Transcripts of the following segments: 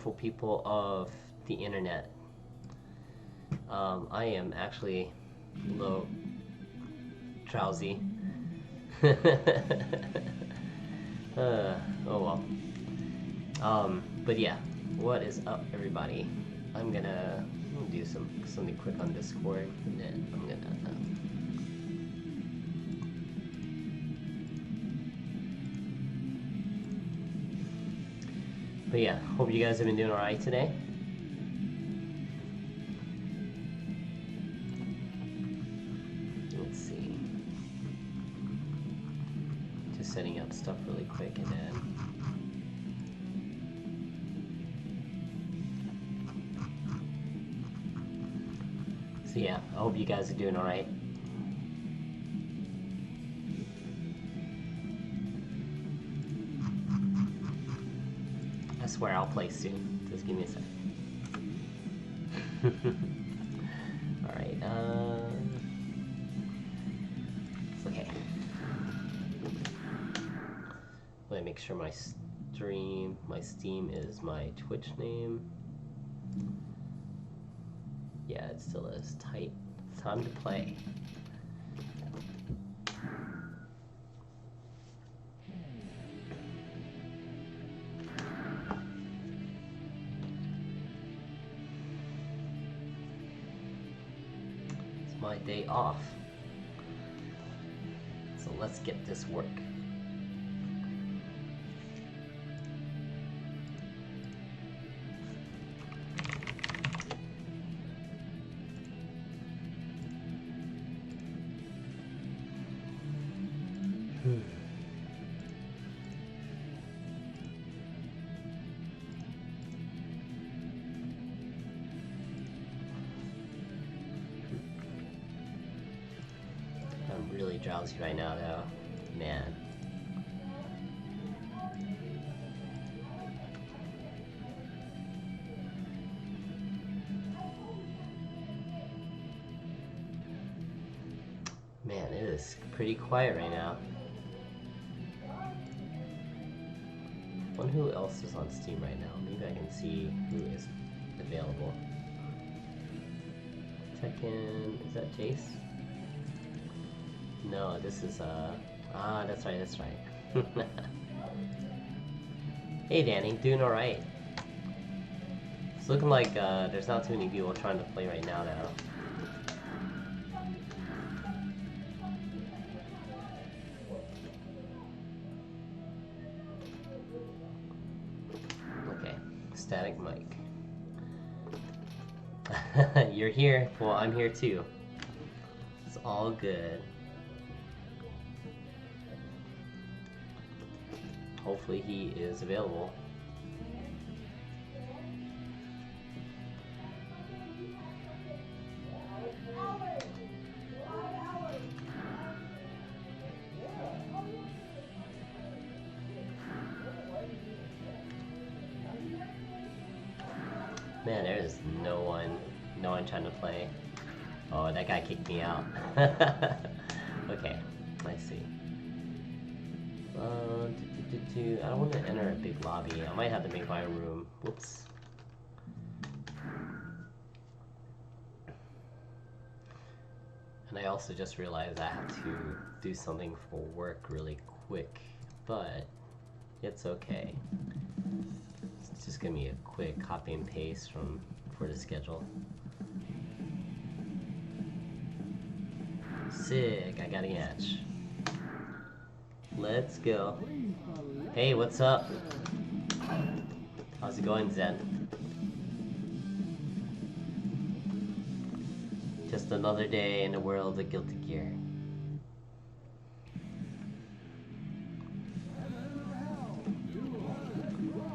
wonderful people of the internet. I am actually a little drowsy. Oh well. But yeah, what is up, everybody? I'm gonna do something quick on Discord, and then I'm gonna. But yeah, hope you guys have been doing alright today. Let's see. Just setting up stuff really quick, and then. So yeah, I hope you guys are doing alright. I swear I'll play soon. Just give me a second. Alright, it's okay. Let me make sure my Steam is my Twitch name. Yeah, it still is. Tight. It's time to play. It's my day off. So let's get this work. I'm really drowsy right now, though. Man. Man, it is pretty quiet right now. I wonder who else is on Steam right now. Maybe I can see who is available. Check in. Is that Jace? No, this is that's right. Hey Danny, doing alright. It's looking like there's not too many people trying to play right now though. Static mic. You're here. Well, I'm here too. It's all good. Hopefully he is available. Man, there's no one trying to play. Oh, that guy kicked me out. Okay, I see. I don't want to enter a big lobby. I might have to make my own room. Whoops. And I also just realized I have to do something for work really quick, but it's okay. It's just gonna be a quick copy and paste for the schedule. Sick, I got a match. Let's go. Hey, what's up? How's it going, Zen? Just another day in the world of Guilty Gear.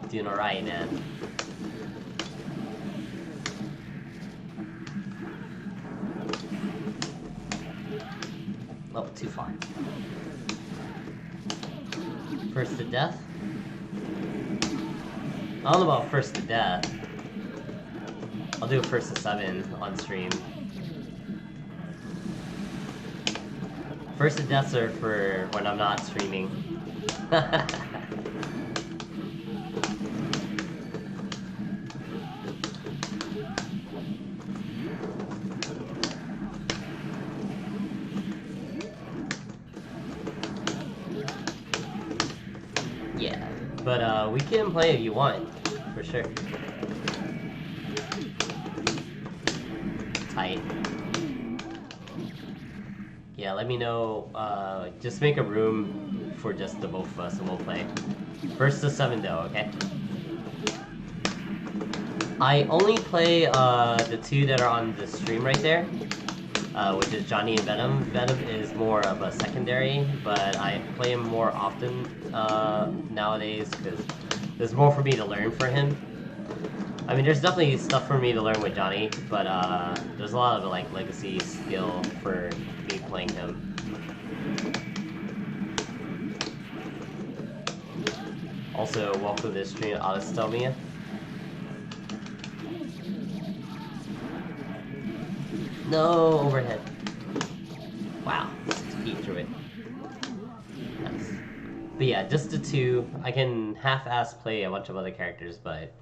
Doing alright, man. Oh, too far. First to death? I don't know about first to death. I'll do first to 7 on stream. First to deaths are for when I'm not streaming. But we can play if you want, for sure. Tight. Yeah, let me know. Just make a room for just the both of us and we'll play. First to 7 though, okay? I only play the two that are on the stream right there, which is Johnny and Venom. Venom is more of a secondary, but I play him more often nowadays because there's more for me to learn for him. I mean, there's definitely stuff for me to learn with Johnny, but there's a lot of like legacy skill for me playing him. Also, welcome to the stream, Autostomia. No overhead. Wow, 6 feet through it. Nice. But yeah, just the two. I can half-ass play a bunch of other characters, but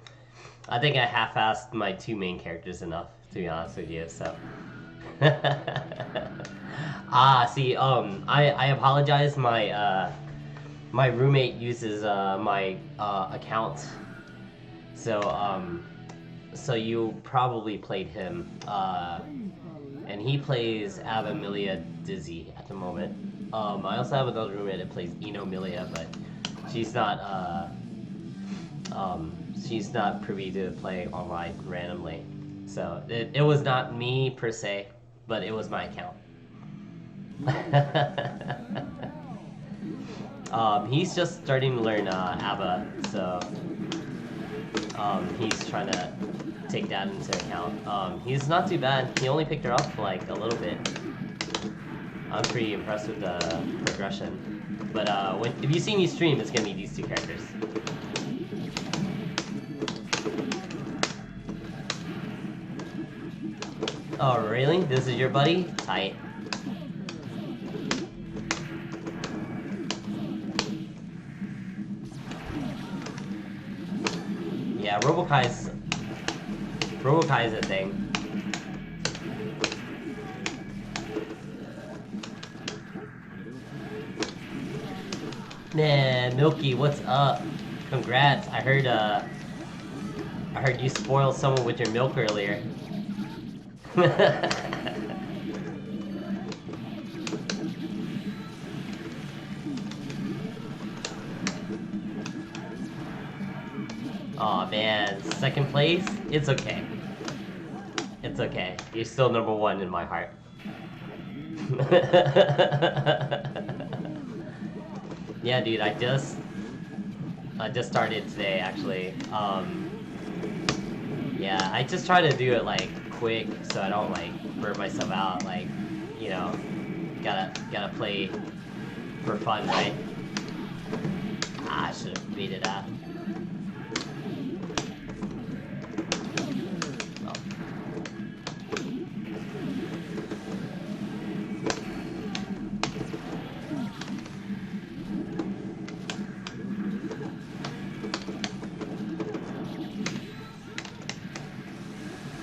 I think I half-assed my 2 main characters enough, to be honest with you, so. See, I apologize. My roommate uses my account, so you probably played him, and he plays Avamilia Dizzy at the moment. I also have another roommate that plays Enomilia, but she's not privy to play online randomly. So it was not me per se, but it was my account. He's just starting to learn ABBA, so he's trying to take that into account. He's not too bad. He only picked her up for like a little bit. I'm pretty impressed with the progression. But if you see me stream, it's gonna be these 2 characters. Oh really? This is your buddy? Tight. Yeah, Robokai's a thing. Man, Milky, what's up? Congrats. I heard you spoiled someone with your milk earlier. Aw, man, 2nd place? It's okay. It's okay. You're still number 1 in my heart. Yeah, dude, I just started today, actually. Yeah, I just try to do it, like, quick, so I don't, like, burn myself out, like, you know, gotta play for fun, right? Ah, I should've beat it out.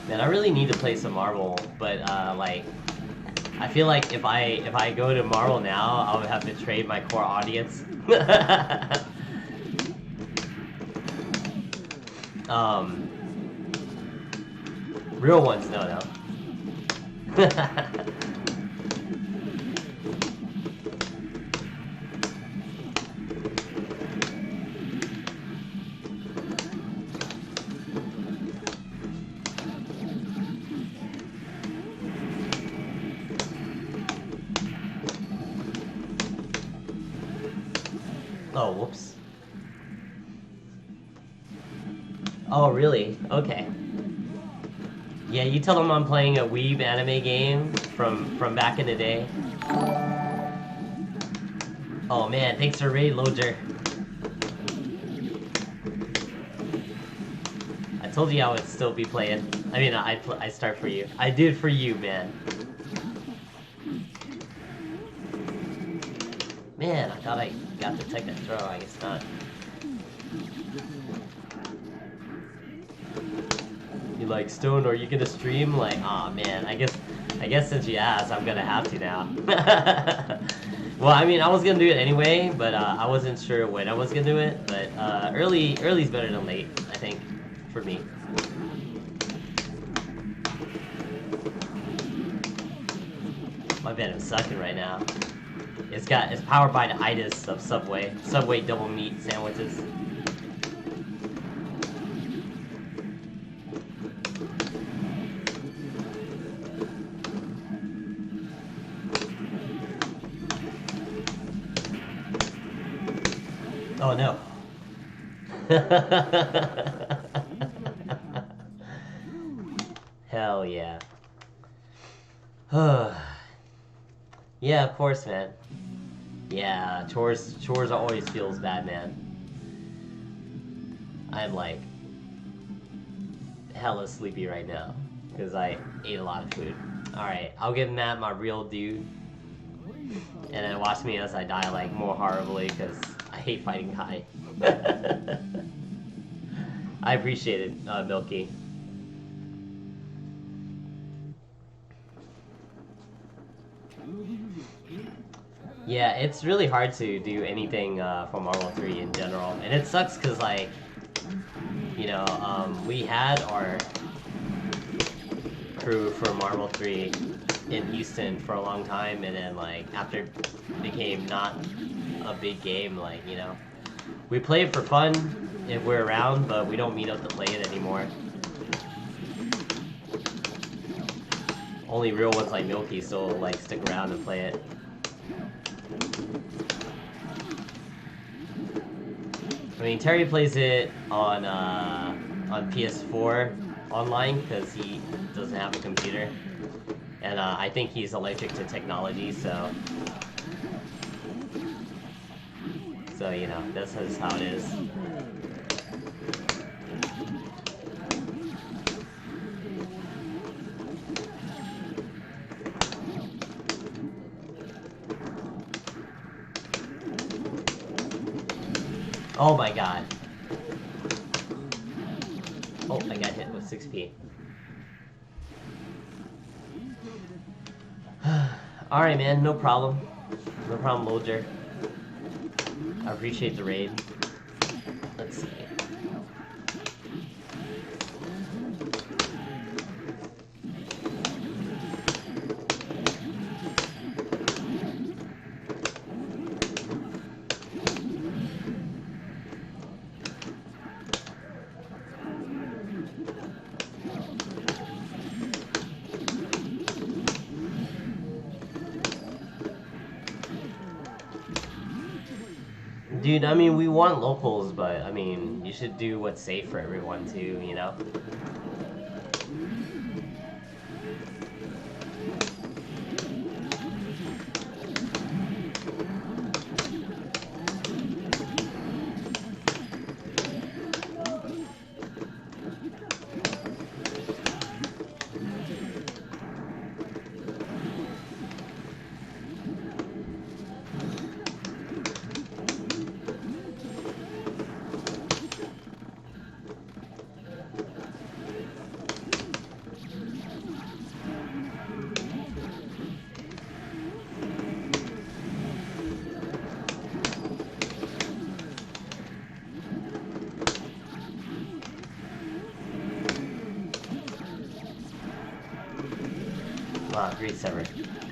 Man, I really need to play some Marvel, but like, I feel like if I go to Marvel now, I would have to trade my core audience. Real ones, no. Oh, whoops. Oh, really? Okay. Yeah, you tell them I'm playing a weeb anime game from back in the day. Oh man, thanks for raid, Loger. I told you I would still be playing. I mean, I start for you. I did for you, man. Man, I thought I got the technic throw. I guess not. You like, Stone, are you gonna stream? Like, aw, man, I guess since you asked, I'm gonna have to now. Well, I mean, I was gonna do it anyway, but I wasn't sure when I was gonna do it. But early's better than late, I think, for me. My Venom's sucking right now. It's powered by the itis of Subway. Subway double meat sandwiches. Oh no. Hell yeah. Yeah, of course, man. Yeah, chores always feels bad, man. I'm like hella sleepy right now because I ate a lot of food. Alright, I'll give Matt my real due. And then watch me as I die like more horribly because I hate fighting Kai. I appreciate it, Milky. Yeah, it's really hard to do anything for Marvel 3 in general. And it sucks because, like, you know, we had our crew for Marvel 3 in Houston for a long time, and then, like, after it became not a big game, like, you know, we play it for fun if we're around, but we don't meet up to play it anymore. Only real ones like Milky still, like, stick around and play it. I mean, Terry plays it on PS4 online because he doesn't have a computer, and I think he's allergic to technology, so you know, that's just how it is. Oh my god. Oh, I got hit with 6p. Alright, man, no problem. No problem, Loger. I appreciate the raid. Let's see. Dude, I mean, we want locals, but, I mean, you should do what's safe for everyone, too, you know? Ah, great sever.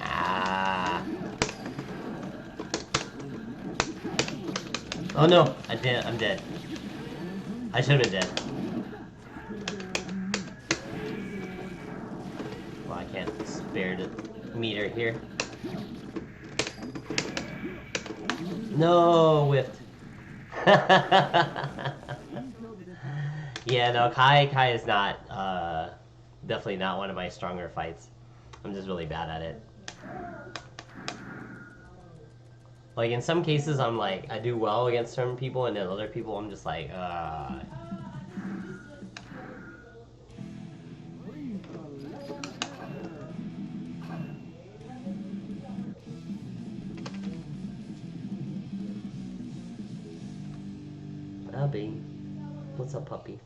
Ah. Oh no, I'm dead. I should have been dead. Well, I can't spare the meter here. No, whiffed. Yeah, no, Kai is not, definitely not one of my stronger fights. I'm just really bad at it. Like, in some cases, I'm like, I do well against certain people, and then other people, I'm just like, Abby. What's up, puppy?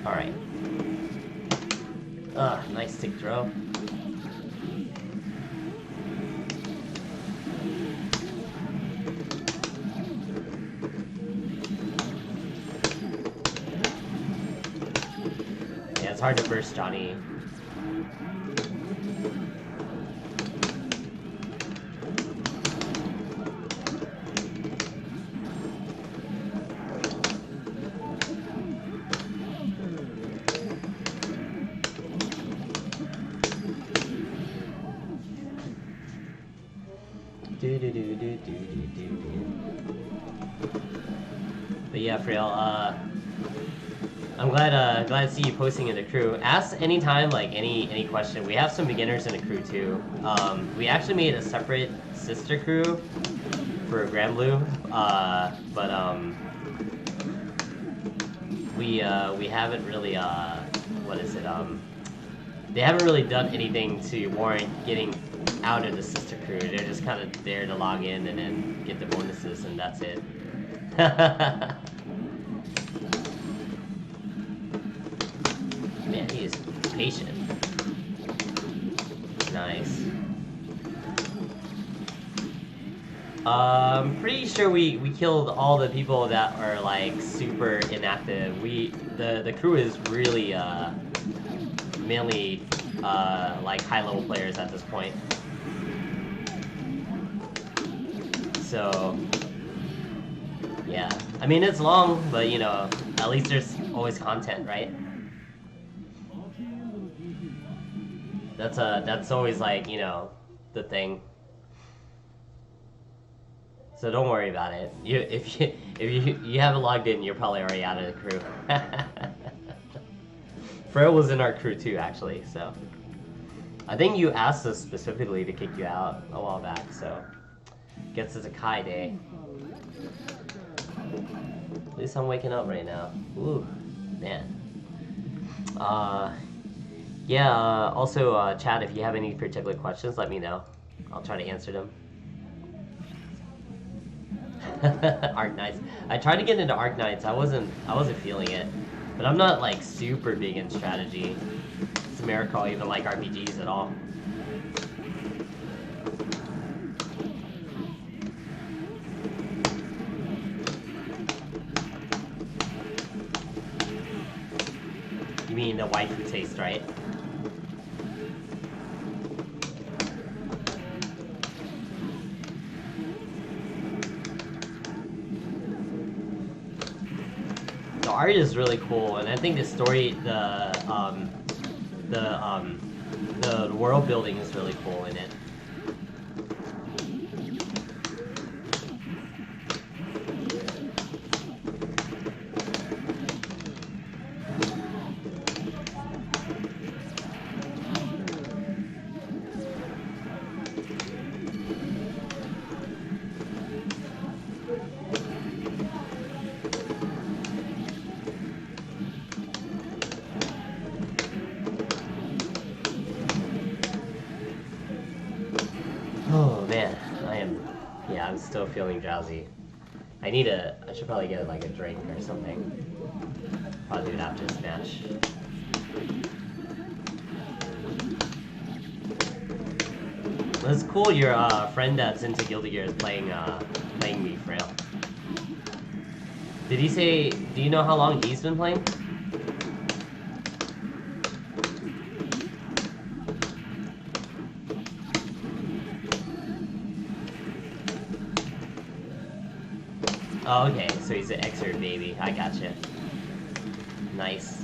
Alright. Nice stick throw. Yeah, it's hard to burst Johnny. But yeah, Frail, I'm glad to see you posting in the crew. Ask anytime, like any question. We have some beginners in the crew too. We actually made a separate sister crew for Grand Blue, but we haven't really what is it? They haven't really done anything to warrant getting out of the sister crew. They're just kind of there to log in and then get the bonuses, and that's it. Man, he is patient. Nice. I'm pretty sure we killed all the people that are like super inactive. The crew is really mainly like high level players at this point. So yeah, I mean it's long, but you know, at least there's always content, right? That's always like, you know, the thing. So don't worry about it. If you haven't logged in, you're probably already out of the crew. Fro was in our crew too, actually. So I think you asked us specifically to kick you out a while back. So guess it's a Kai day. At least I'm waking up right now. Ooh, man. Yeah. Also, chat. If you have any particular questions, let me know. I'll try to answer them. Arc Knights. I tried to get into Arc Knights. I wasn't feeling it, but I'm not like super big in strategy. It's America, I even like RPGs at all. You mean the waifu taste, right? The art is really cool, and I think the story, the world building is really cool in it. Oh man, I'm still feeling drowsy. I should probably get like a drink or something. Probably do it after this match. Well, it's cool your friend that's into Guilty Gear is playing me, Frail. Did he say, do you know how long he's been playing? Oh, okay, so he's an Xrd baby. I gotcha. Nice.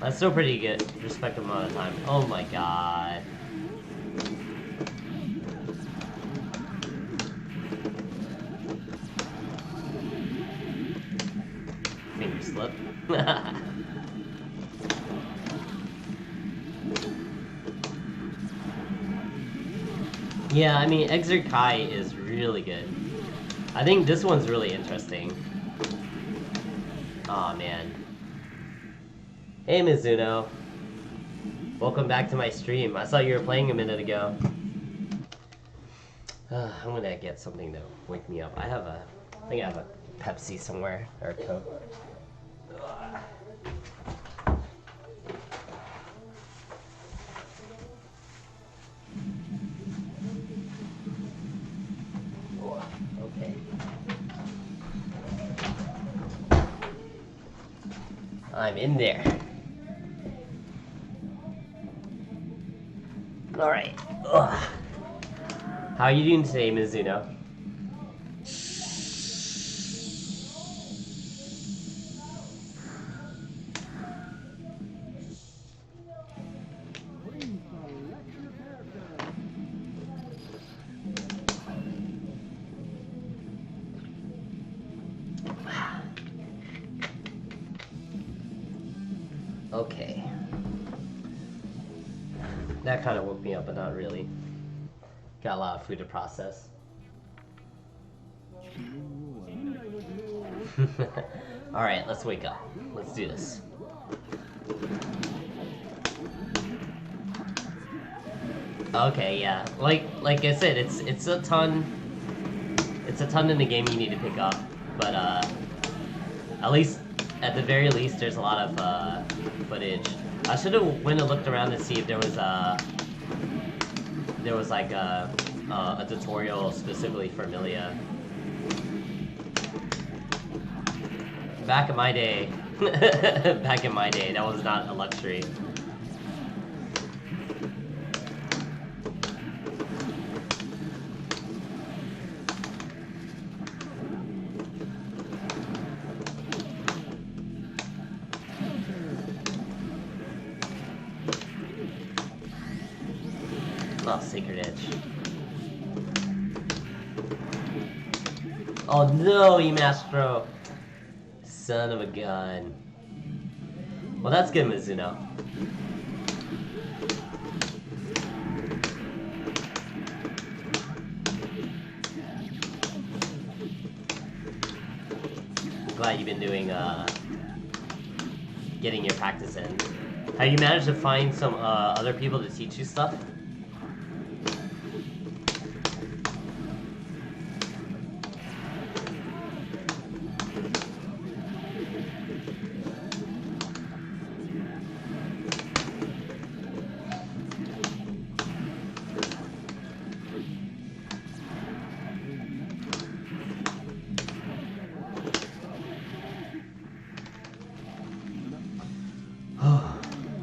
That's still pretty good. Respective amount of time. Oh my god. Finger slip. Yeah, I mean, Xrd Kai is really good. I think this one's really interesting. Aw, man. Hey, Mizuno. Welcome back to my stream. I saw you were playing a minute ago. I'm gonna get something to wake me up. I think I have a Pepsi somewhere or Coke. Okay. I'm in there. Alright. How are you doing today, Mizuno? Okay. That kind of woke me up, but not really. Got a lot of food to process. Alright, let's wake up. Let's do this. Okay, yeah. Like I said, it's a ton in the game you need to pick up, but at the very least there's a lot of footage. I should have went and looked around to see if there was like a tutorial specifically for Milia. Back in my day, that was not a luxury. Oh, Sacred Edge. Oh no, Emastro! Son of a gun. Well, that's good, Mizuno. I'm glad you've been doing, getting your practice in. Have you managed to find some, other people to teach you stuff?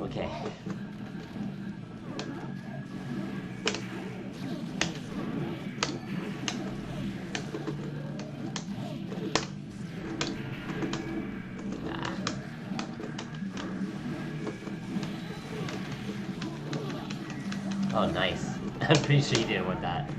Okay. Oh, nice. I'm pretty sure you didn't want that.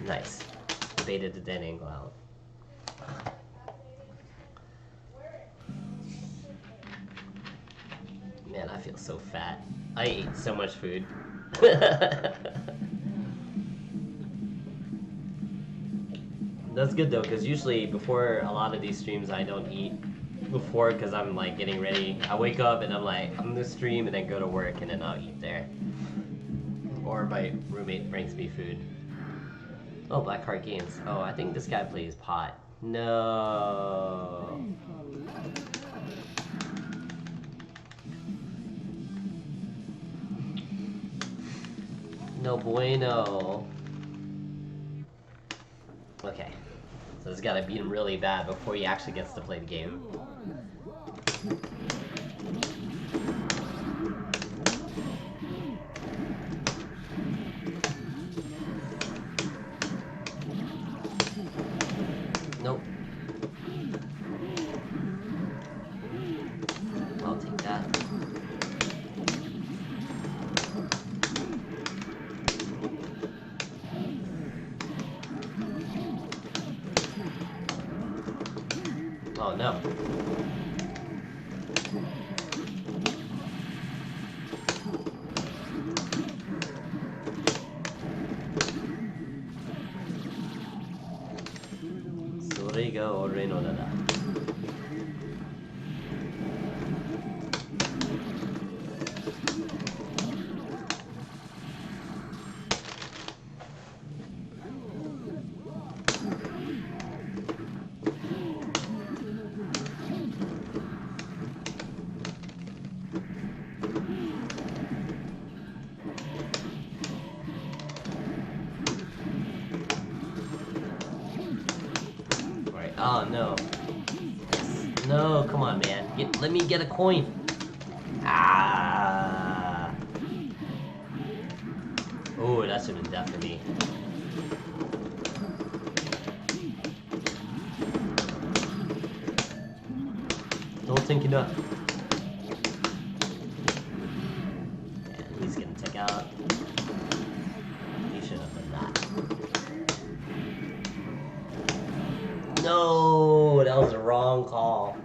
Nice. Baited the dead angle out. Man, I feel so fat. I ate so much food. That's good though, because usually before a lot of these streams I don't eat before because I'm like getting ready. I wake up and I'm like, I'm gonna stream and then go to work and then I'll eat there. Or my roommate brings me food. Oh, Blackheart Games. Oh, I think this guy plays pot. No. No bueno. Okay. So this gotta beat him really bad before he actually gets to play the game. Nope. I'll take that. Oh no. Sorega ore no dada. Oh no. No, come on, man. Let me get a coin. Ah. Oh, that should have been death for me. Don't think enough. And he's getting took out. He should have done that. No, that was the wrong call.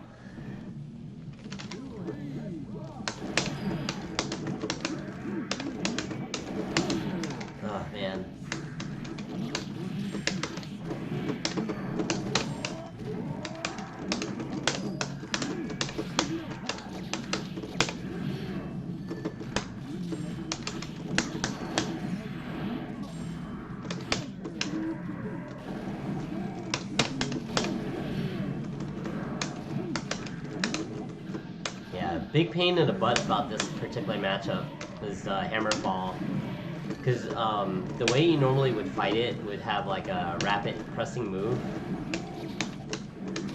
Oh, man. Big pain in the butt about this particular matchup is Hammerfall, because the way you normally would fight it would have like a rapid pressing move,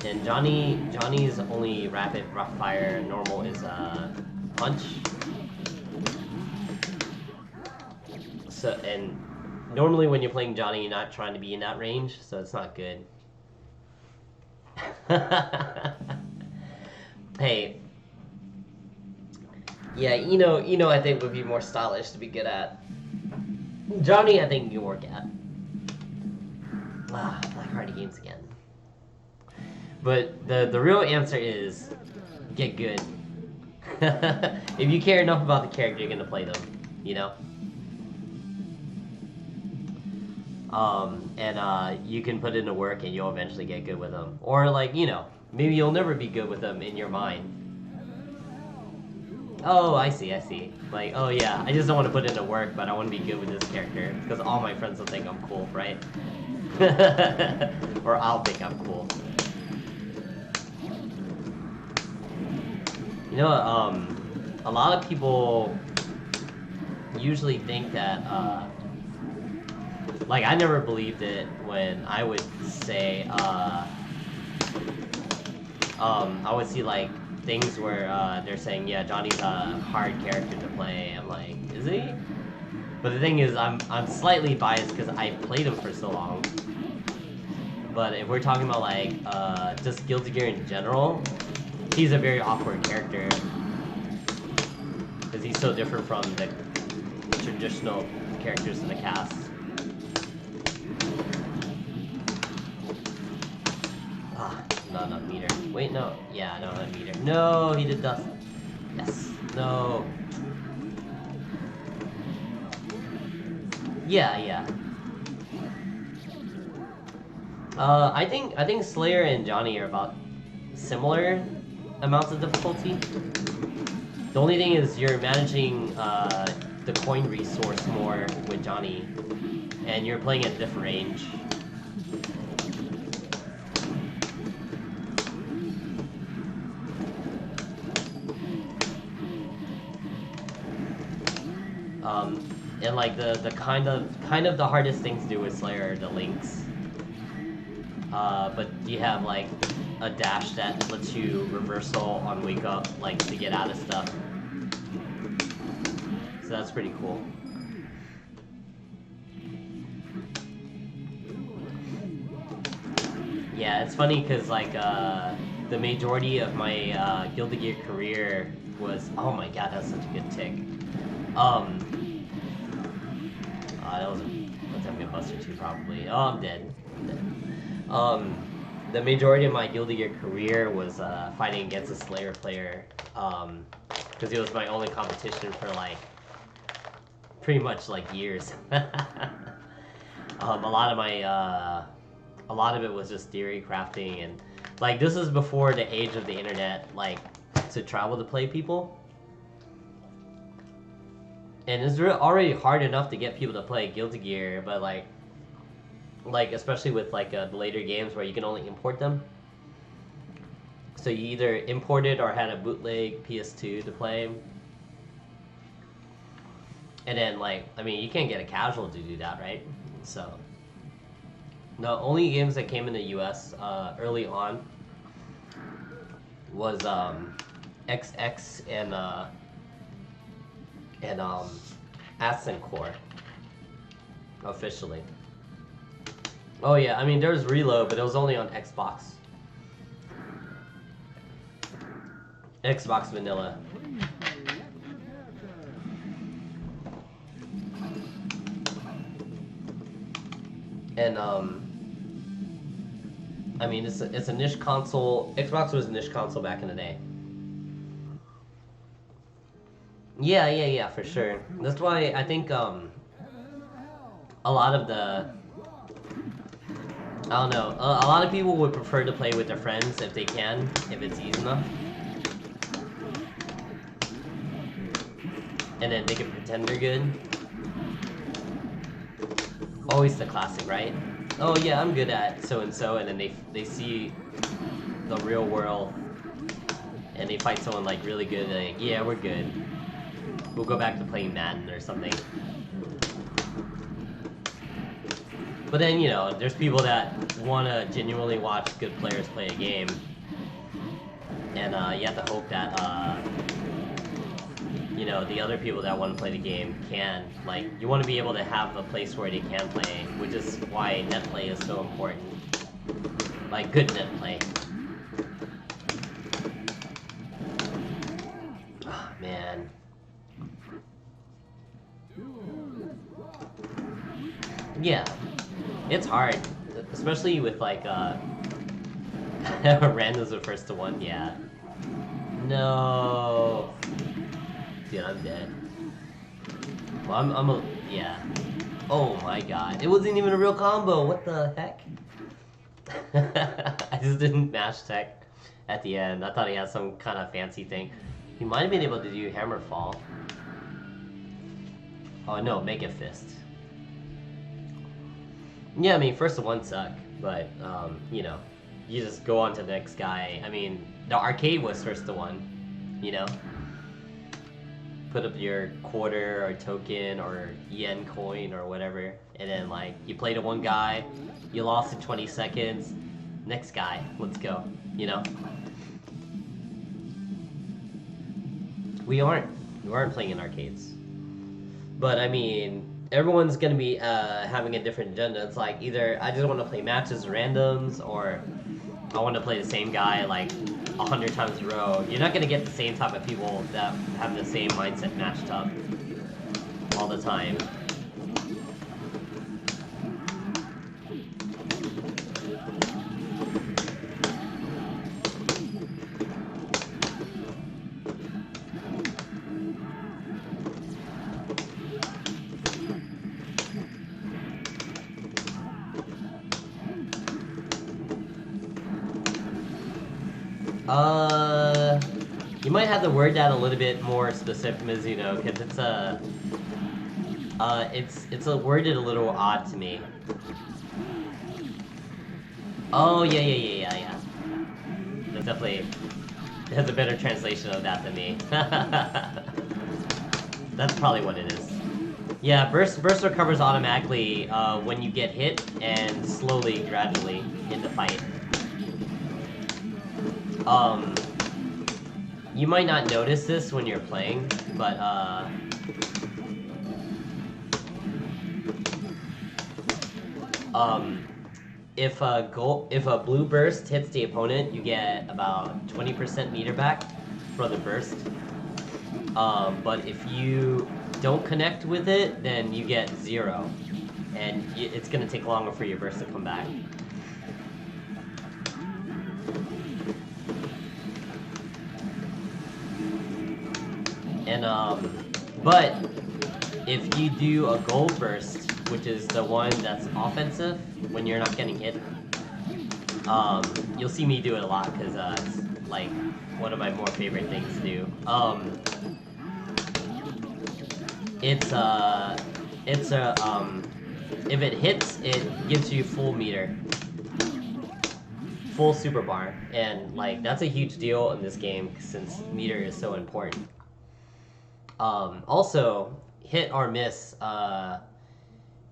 and Johnny's only rapid rough fire normal is punch. So, and normally when you're playing Johnny, you're not trying to be in that range, so it's not good. Hey. Yeah, Eno I think would be more stylish to be good at. Johnny I think you can work at. Black Party games again. But the real answer is get good. If you care enough about the character, you're gonna play them, And you can put in the work and you'll eventually get good with them. Or like, maybe you'll never be good with them in your mind. Oh, I see. Like, oh yeah, I just don't want to put in the work, but I want to be good with this character, because all my friends will think I'm cool, right? Or I'll think I'm cool. A lot of people usually think that, like, I never believed it when I would say, I would see, like, things where they're saying, yeah, Johnny's a hard character to play. I'm like, is he? But the thing is, I'm slightly biased because I played him for so long. But if we're talking about like just Guilty Gear in general, he's a very awkward character because he's so different from the traditional characters in the cast. Not enough meter. Wait, no. Yeah, not enough meter. No, he did dust. Yes. No. Yeah. I think Slayer and Johnny are about similar amounts of difficulty. The only thing is you're managing the coin resource more with Johnny, and you're playing at a different range. And like the kind of the hardest thing to do with Slayer are the links. But you have like a dash that lets you reversal on wake up, like to get out of stuff. So that's pretty cool. Yeah, it's funny because like the majority of my Guilty Gear career was, oh my god, that's such a good tick. That's having a buster too, probably. Oh, I'm dead. the majority of my Guilty Gear career was fighting against a Slayer player, because it was my only competition for like pretty much like years. A lot of it was just theory crafting, and like this is before the age of the internet, like to travel to play people. And it's already hard enough to get people to play Guilty Gear, but like especially with like the later games where you can only import them. So you either imported or had a bootleg PS2 to play. And then like, I mean, you can't get a casual to do that, right? So the only games that came in the US early on was XX and Ascent Core officially. Oh yeah, I mean there's Reload, but it was only on Xbox. Xbox Vanilla. And I mean it's a niche console. Xbox was a niche console back in the day. Yeah, for sure. That's why I think a lot of the, I don't know, a lot of people would prefer to play with their friends if they can, if it's easy enough. And then they can pretend they're good. Always the classic, right? Oh yeah, I'm good at so-and-so, and then they see the real world, and they fight someone like really good, and like, yeah, we're good. We'll go back to playing Madden or something. But then, you know, there's people that want to genuinely watch good players play a game. And you have to hope that, you know, the other people that want to play the game can. Like, you want to be able to have a place where they can play, which is why net play is so important. Like, good net play. Oh, man. Yeah, it's hard, especially with like random's the first to one. Yeah. No. Dude, I'm dead. Well, yeah. Oh my god, it wasn't even a real combo. What the heck? I just didn't mash tech at the end. I thought he had some kind of fancy thing. He might have been able to do hammer fall. Oh no, Mega Fist. Yeah, I mean, first to one suck, but, you know, you just go on to the next guy. I mean, the arcade was first to one, you know? Put up your quarter or token or yen coin or whatever, and then, like, you play to one guy, you lost in 20 seconds, next guy, let's go, you know? We aren't playing in arcades. But, I mean, everyone's gonna be having a different agenda. It's like either I just want to play matches randoms, or I want to play the same guy like 100 times in a row. You're not gonna get the same type of people that have the same mindset matched up all the time. You might have to word that a little bit more specific, Mizuno, because it's worded a little odd to me. Oh yeah. That's definitely has a better translation of that than me. That's probably what it is. Yeah, burst recovers automatically when you get hit and slowly, gradually in the fight. You might not notice this when you're playing, but if a blue burst hits the opponent, you get about 20% meter back for the burst. But if you don't connect with it, then you get 0, and it's gonna take longer for your burst to come back. And but if you do a gold burst, which is the one that's offensive when you're not getting hit, you'll see me do it a lot because it's like one of my more favorite things to do. If it hits, it gives you full meter, full super bar, and like that's a huge deal in this game since meter is so important. Also, hit or miss,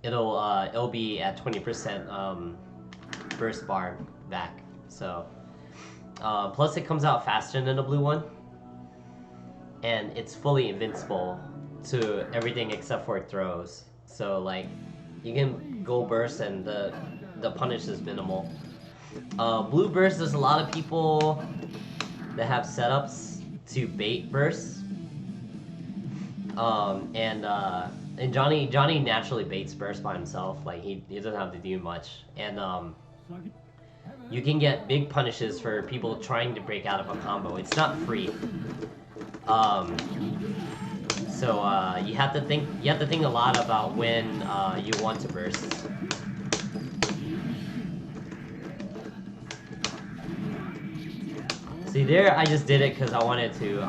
it'll be at 20% burst bar back. So plus it comes out faster than the blue one, and it's fully invincible to everything except for throws. So like you can go burst and the punish is minimal. Blue burst, there's a lot of people that have setups to bait bursts. And Johnny naturally baits burst by himself. Like he doesn't have to do much. And you can get big punishes for people trying to break out of a combo. It's not free. So you have to think a lot about when you want to burst. See there, I just did it because I wanted to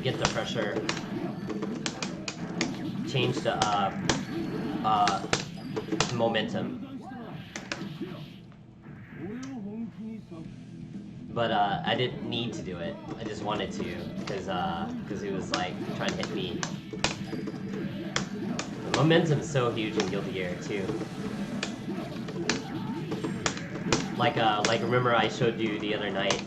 get the pressure, change the momentum. But I didn't need to do it. I just wanted to because he was like trying to hit me. The momentum is so huge in Guilty Gear too. Like remember I showed you the other night.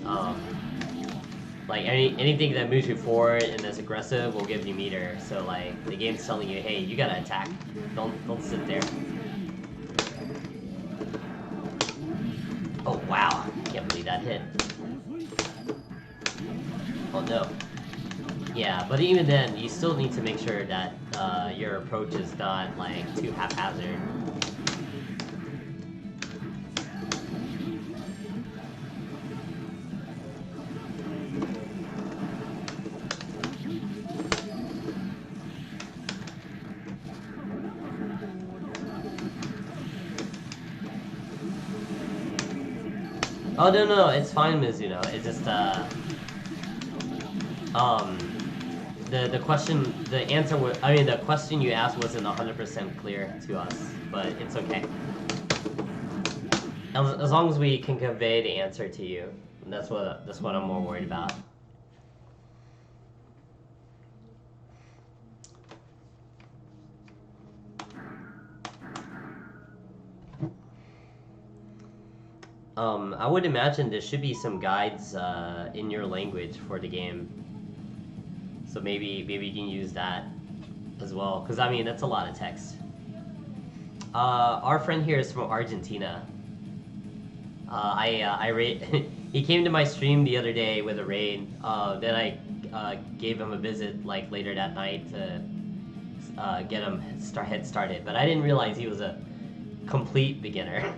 Like anything that moves you forward and is aggressive will give you meter. So like the game's telling you, hey, you gotta attack. Don't sit there. Oh wow! Can't believe that hit. Oh no. Yeah, but even then, you still need to make sure that your approach is not like too haphazard. Oh no, it's fine, Mizuno. It's just the question, the answer was, I mean, the question you asked wasn't 100% clear to us, but it's okay. As long as we can convey the answer to you, that's what I'm more worried about. I would imagine there should be some guides in your language for the game. So maybe you can use that as well, because I mean that's a lot of text. Our friend here is from Argentina. He came to my stream the other day with a raid. Then I gave him a visit like later that night to get him head started. But I didn't realize he was a complete beginner.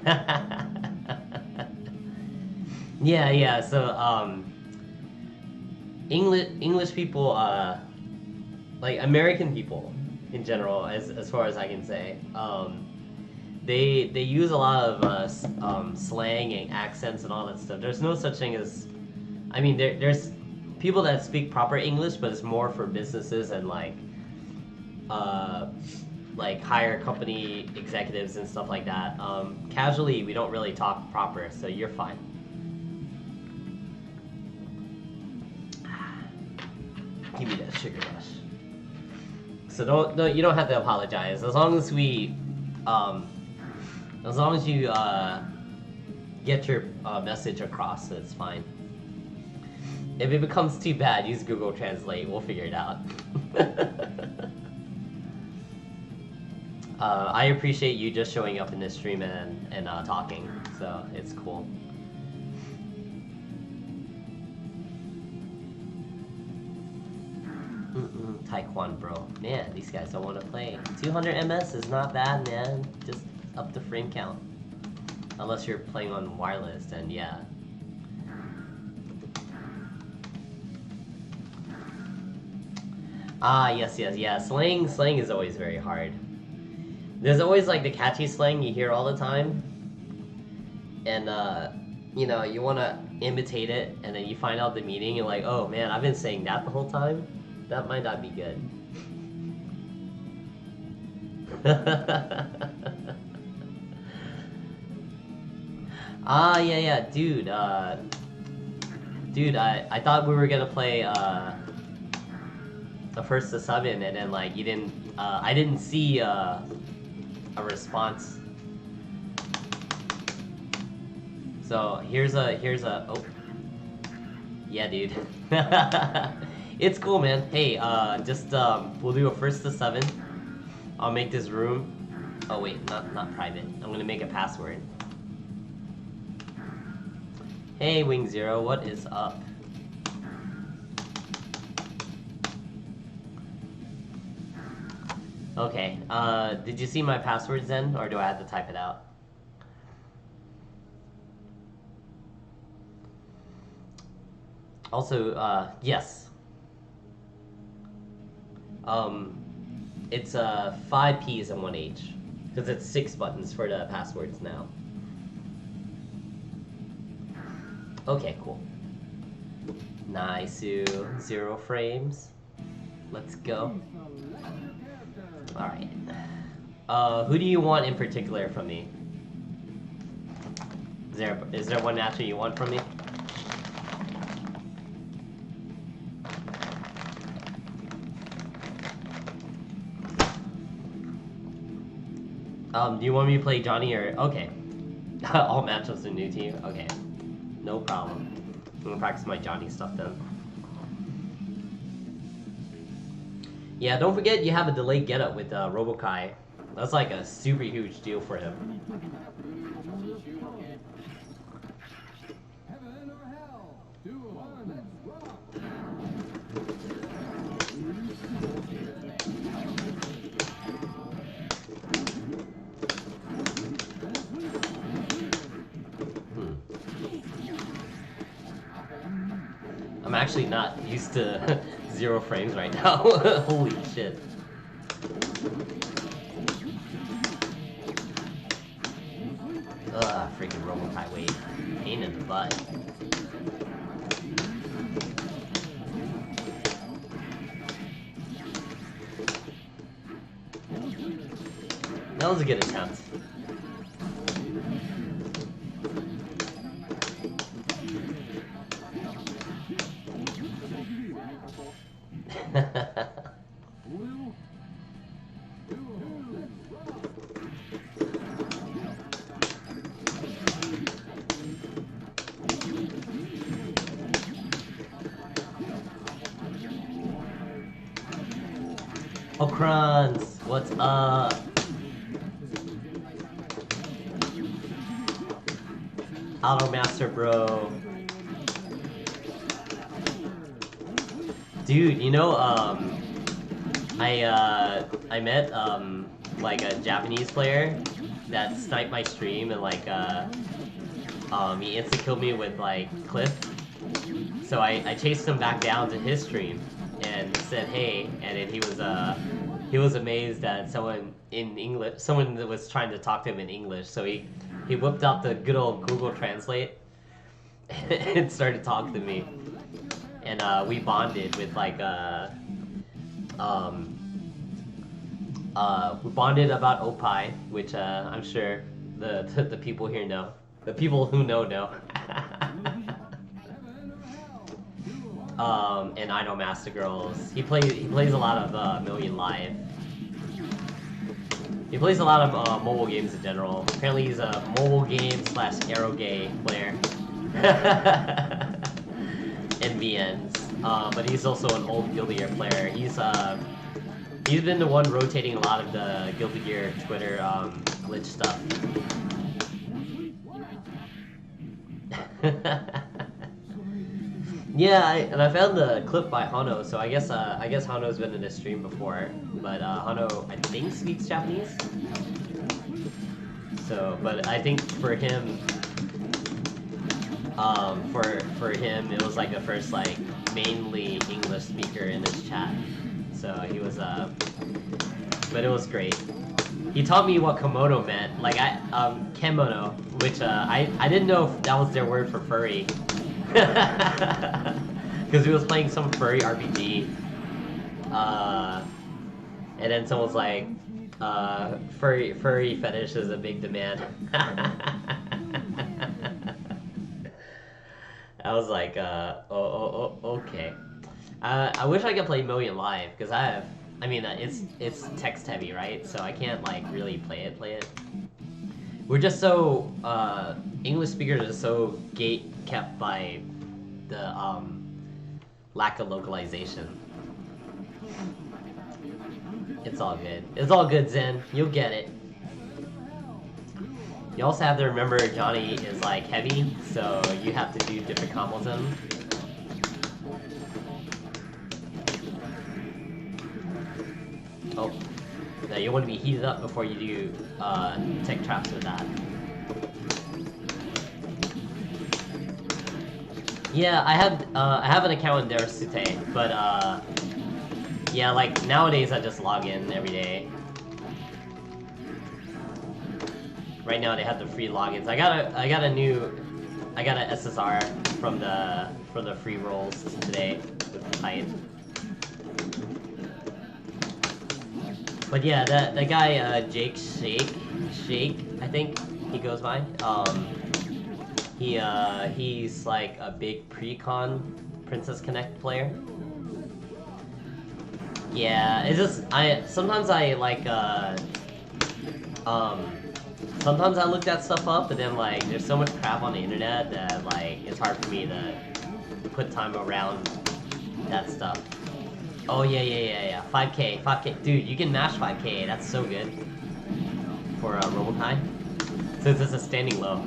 Yeah. So English people, like American people in general, as far as I can say, they use a lot of slang and accents and all that stuff. There's no such thing as, I mean, there's people that speak proper English, but it's more for businesses and like higher company executives and stuff like that. Casually, we don't really talk proper, so you're fine. Give me that sugar rush. So don't you don't have to apologize as long as we as long as you get your message across, it's fine. If it becomes too bad, use Google Translate. We'll figure it out. I appreciate you just showing up in this stream and talking, so it's cool. Taekwon, bro. Man, these guys don't want to play. 200 MS is not bad, man. Just up the frame count. Unless you're playing on wireless, then yeah. Ah, yes, yes, yeah. Slang is always very hard. There's always like the catchy slang you hear all the time, and you know, you want to imitate it, and then you find out the meaning. You're like, oh man, I've been saying that the whole time. That might not be good. Ah, yeah, yeah, dude. Dude, I thought we were gonna play a first to 7, and then like you didn't. I didn't see a response. So here's a oh, yeah, dude. It's cool, man. Hey, just we'll do a first to 7. I'll make this room. Oh wait, not private. I'm gonna make a password. Hey, Wing Zero, what is up? Okay, did you see my passwords then, or do I have to type it out? Also, yes. It's 5 P's and 1 H, because it's 6 buttons for the passwords now. Okay, cool. Nice, 0 frames. Let's go. Alright. Who do you want in particular from me? Is there one actor you want from me? Do you want me to play Johnny or... Okay. All matchups are new to you? Okay. No problem. I'm gonna practice my Johnny stuff then. Yeah, don't forget you have a delayed getup with Robokai. That's like a super huge deal for him. I'm actually not used to 0 frames right now. Holy shit. Ugh, freaking Robokai wave. Pain in the butt. That was a good attempt. Oh, Kronz, what's up? Auto Master, bro. Dude, you know, I met like a Japanese player that sniped my stream and like he insta-killed me with like Cliff. So I chased him back down to his stream and said hey, and then he was amazed that someone that was trying to talk to him in English. So he whipped out the good old Google Translate and started talking to me. And we bonded with like we bonded about Opie, which I'm sure the people here know. The people who know. And I know Master Girls. He plays a lot of Million Live. He plays a lot of mobile games in general. Apparently he's a mobile game / aero gay player. NVNs. But he's also an old Guilty Gear player. He's been the one rotating a lot of the Guilty Gear Twitter glitch stuff. Yeah, and I found the clip by Hano, so I guess Hano's been in this stream before, but Hano I think speaks Japanese. So, but I think for him, for him it was like the first like mainly English speaker in this chat. so he was but it was great. He taught me what komodo meant, like kemono, which I didn't know if that was their word for furry. Because he was playing some furry RPG. And then someone's like, furry fetish is a big demand. I was like, okay. I wish I could play Million Live, because I mean, it's text heavy, right? So I can't, like, really play it. We're just so, English speakers are so gate kept by the, lack of localization. It's all good. It's all good, Zen. You'll get it. You also have to remember Johnny is like heavy, so you have to do different combos on him. Oh. No, you want to be heated up before you do tech traps with that. Yeah, I have an account in Derasute, but yeah, like nowadays I just log in every day. Right now they have the free logins. I got an SSR from the free rolls today with the Titan. But yeah, that guy Jake Shake, I think he goes by. He's like a big pre-con Princess Connect player. Yeah, it's just sometimes I like sometimes I look that stuff up, but then like there's so much crap on the internet that like it's hard for me to put time around that stuff. Oh yeah. 5K, dude, you can mash 5K. That's so good for Robokai, since it's a standing low.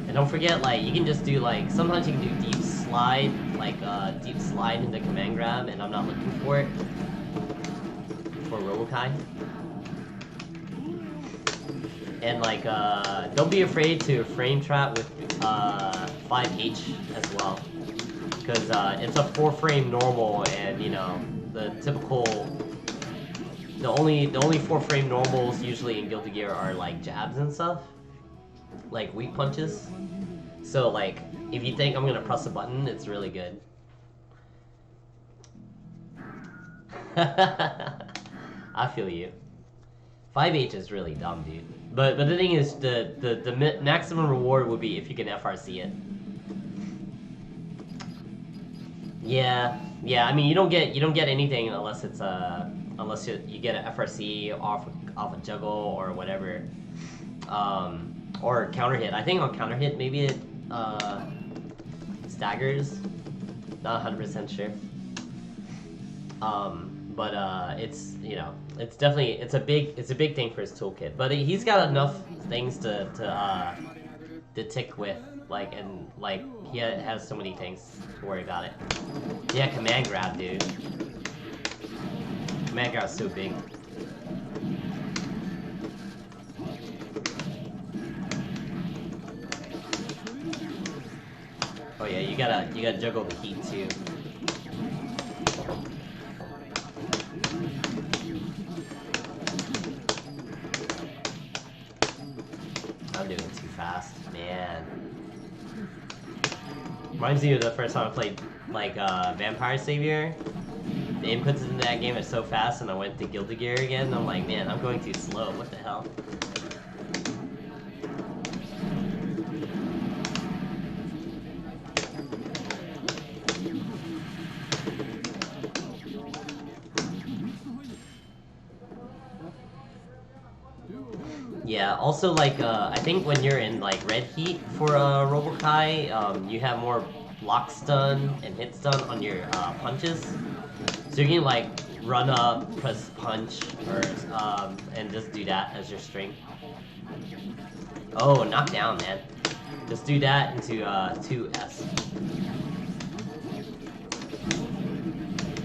And don't forget, like, you can just do, like, sometimes you can do deep slide, like, deep slide into command grab, and I'm not looking for it. For Robokai. And, like, don't be afraid to frame trap with, 5H as well. Because, it's a 4-frame normal, and, you know, the typical... The only 4-frame normals usually in Guilty Gear are, like, jabs and stuff. Like weak punches. So like if you think I'm gonna press a button, it's really good. I feel you. 5H is really dumb, dude. But the thing is, the maximum reward would be if you can FRC it. Yeah. I mean, you don't get anything unless it's unless you get an FRC off a juggle or whatever. Or counter hit. I think on counter hit maybe it staggers. Not 100% sure. But it's, you know, it's definitely it's a big thing for his toolkit. But he's got enough things to tick with, like, and like he has so many things to worry about it. Yeah, command grab, dude. Command grab is so big. Oh yeah, you gotta juggle the heat too. I'm doing too fast, man. Reminds me of the first time I played like Vampire Savior. The inputs into that game are so fast, and I went to Guilty Gear again. And I'm like, man, I'm going too slow. What the hell? Yeah, also, like, I think when you're in, like, red heat for Robokai, you have more block stun and hit stun on your punches. So you can, like, run up, press punch, or, and just do that as your string. Oh, knockdown, man. Just do that into 2S.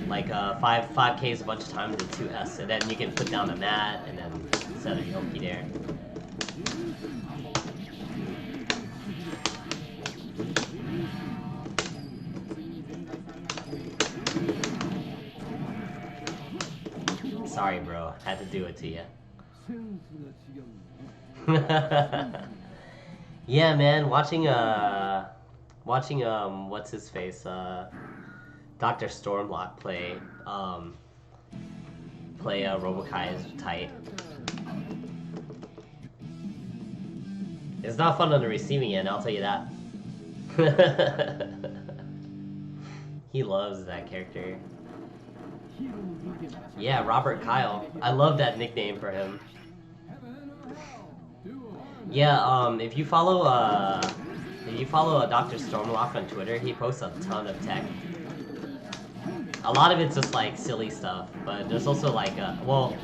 Like, 5Ks a bunch of times in 2S, and then you can put down the mat, and then set a Yoki there. Sorry, bro. Had to do it to you. Yeah, man. Watching what's his face? Dr. Stormblock play Robokai is tight. It's not fun on the receiving end, I'll tell you that. He loves that character. Yeah, Robert Kyle. I love that nickname for him. Yeah, if you follow Dr. Stormlock on Twitter, he posts a ton of tech. A lot of it's just like silly stuff, but there's also like well,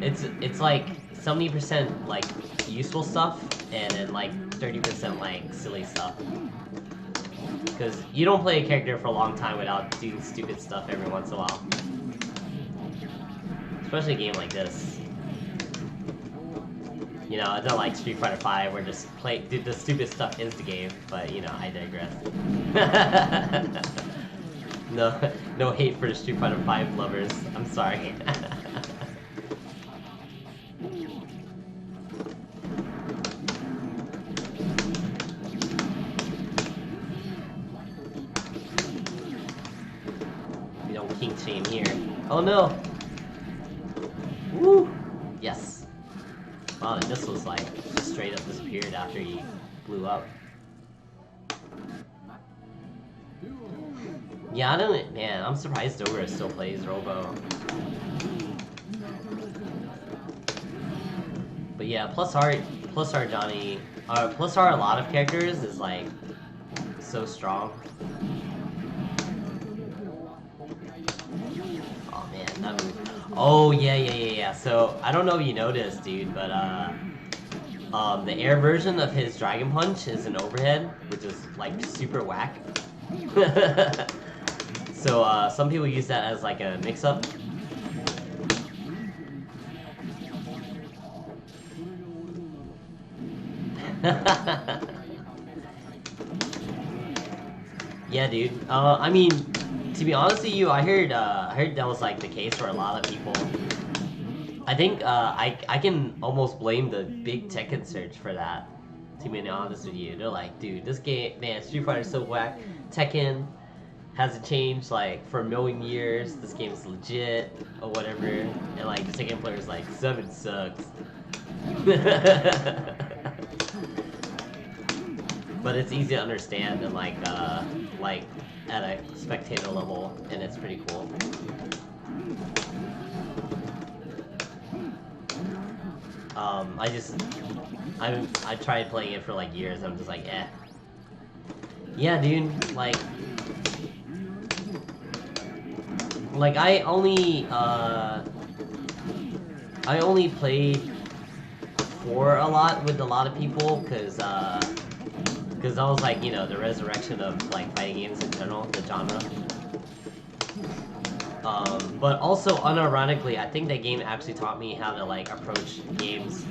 it's like 70% like useful stuff and then like 30% like silly stuff. Because you don't play a character for a long time without doing stupid stuff every once in a while. Especially a game like this. You know, it's not like Street Fighter V where just the stupid stuff is the game, but you know, I digress. No hate for the Street Fighter V lovers. I'm sorry. We don't king shame here. Oh no! Woo! Yes. Wow, and this was like straight up disappeared after he blew up. Yeah, man, I'm surprised Dogra still plays Robo. But yeah, +R Johnny, +R a lot of characters is like so strong. Oh man, that move. Oh yeah. So I don't know if you noticed, dude, but the air version of his Dragon Punch is an overhead, which is like super whack. So some people use that as like a mix-up. Yeah, dude. I mean, to be honest with you, I heard that was like the case for a lot of people. I think I can almost blame the big Tekken search for that. To be honest with you, they're like, dude, this game, man, Street Fighter's so whack. Tekken hasn't changed like for a million years. This game is legit or whatever, and like the Tekken player's like 7 sucks. But it's easy to understand and like at a spectator level, and it's pretty cool. I tried playing it for like years. I'm just like, eh. Yeah, dude. Like I only played 4 a lot with a lot of people because that was like, you know, the resurrection of like fighting games in general, the genre. But also unironically, I think that game actually taught me how to like approach games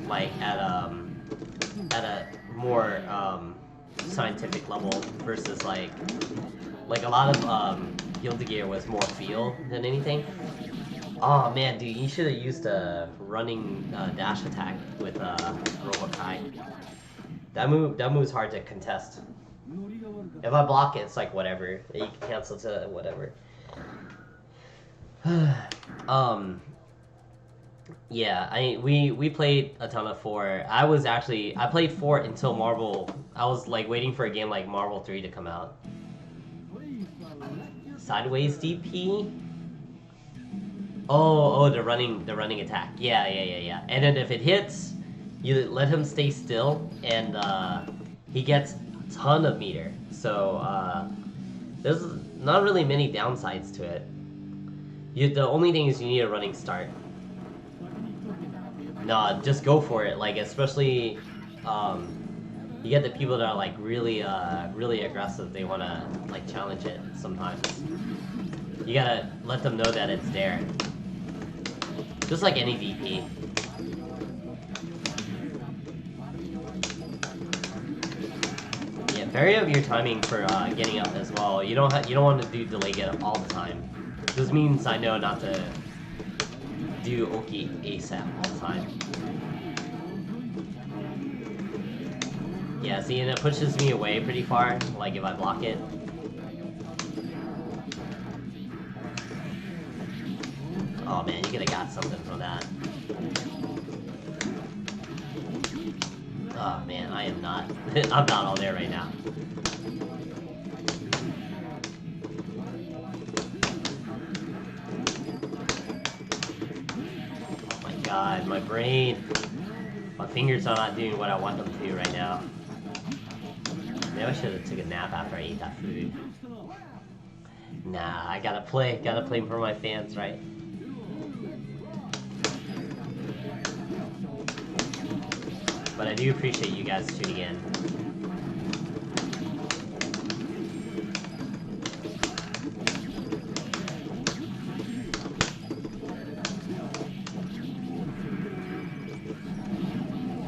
like at a more scientific level versus like a lot of Guilty Gear was more feel than anything. Oh man, dude, you should have used a running dash attack with Robokai. That move's hard to contest. If I block it, it's like whatever. You can cancel to whatever. Yeah, we played a ton of 4. I played 4 until Marvel. I was like waiting for a game like Marvel 3 to come out. Sideways DP? Oh, the running attack. Yeah. And then if it hits, you let him stay still, and he gets a ton of meter. So there's not really many downsides to it. The only thing is you need a running start. Nah, just go for it. Like especially, you get the people that are like really aggressive. They wanna like challenge it sometimes. You gotta let them know that it's there. Just like any VP. Yeah, vary up your timing for getting up as well. You don't want to do delay get up all the time. This means I know not to do Oki ASAP all the time. Yeah, see, and it pushes me away pretty far, like if I block it. Oh man, you could've got something from that. Oh man, I am not. I'm not all there right now. Oh my god, my brain. My fingers are not doing what I want them to do right now. Maybe I should have took a nap after I ate that food. Nah, I gotta play for my fans, right? But I do appreciate you guys tuning in.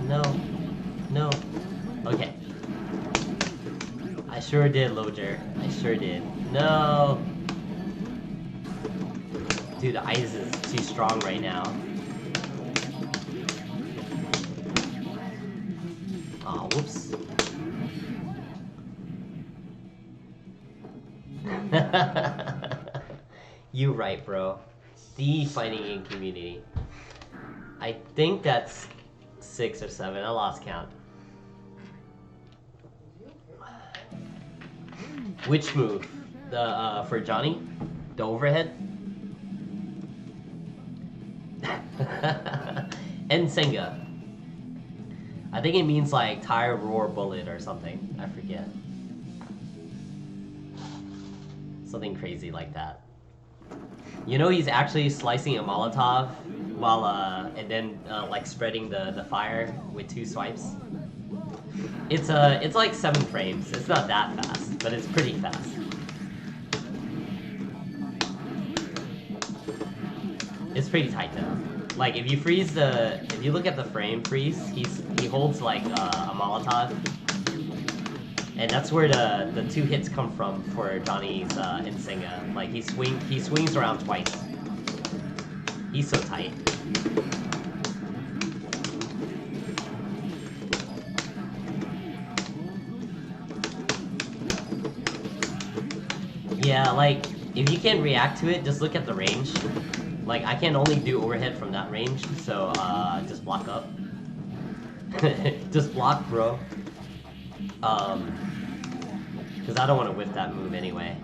No. No. Okay. I sure did, Loger. I sure did. No! Dude, the ice is too strong right now. Aw, whoops. You right, bro. The fighting game community. I think that's 6 or 7. I lost count. Which move? The for Johnny? The overhead? Ensenga. I think it means like tire roar bullet or something. I forget. Something crazy like that. You know he's actually slicing a Molotov while and then like spreading the fire with 2 swipes. It's like 7 frames. It's not that fast, but it's pretty fast. It's pretty tight though. Like if you look at the frame freeze, he holds like a Molotov, and that's where the 2 hits come from for Johnny's Ensenga. Like he swings around twice. He's so tight. Yeah, like if you can't react to it, just look at the range. Like, I can only do overhead from that range, so, just block up. Just block, bro. Because I don't want to whiff that move anyway.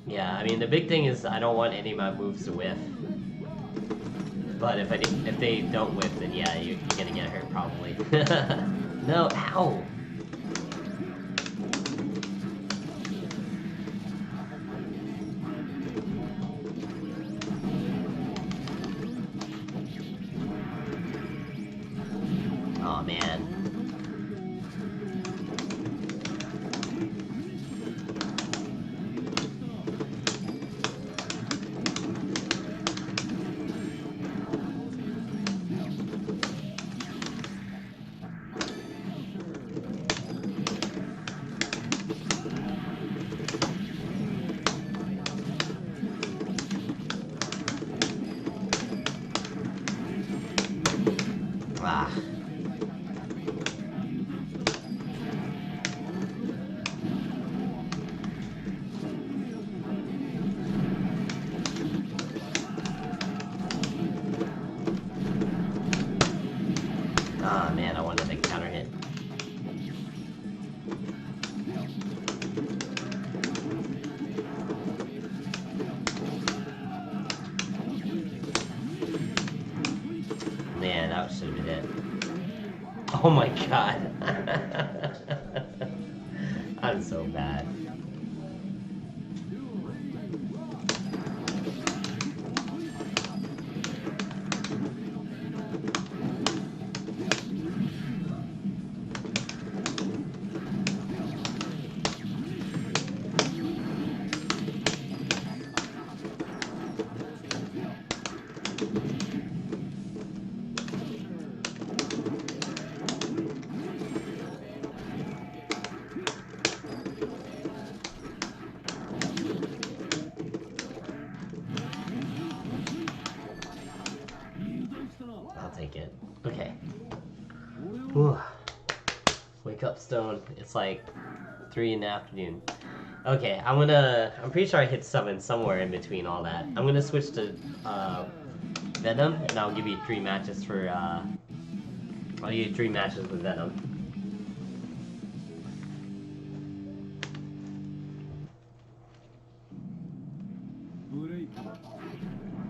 Yeah, I mean, the big thing is I don't want any of my moves to whiff. But if they don't whiff, then yeah, you're gonna get hurt, probably. No, ow! Oh man. Ah. Ah, man, I wanted to counter hit. Man, that should have been it. Oh my god. I'm so bad. stone. It's like 3 in the afternoon. Okay, I'm pretty sure I hit summon somewhere in between all that. I'm gonna switch to Venom, and I'll give you 3 matches for I'll give you 3 matches with Venom.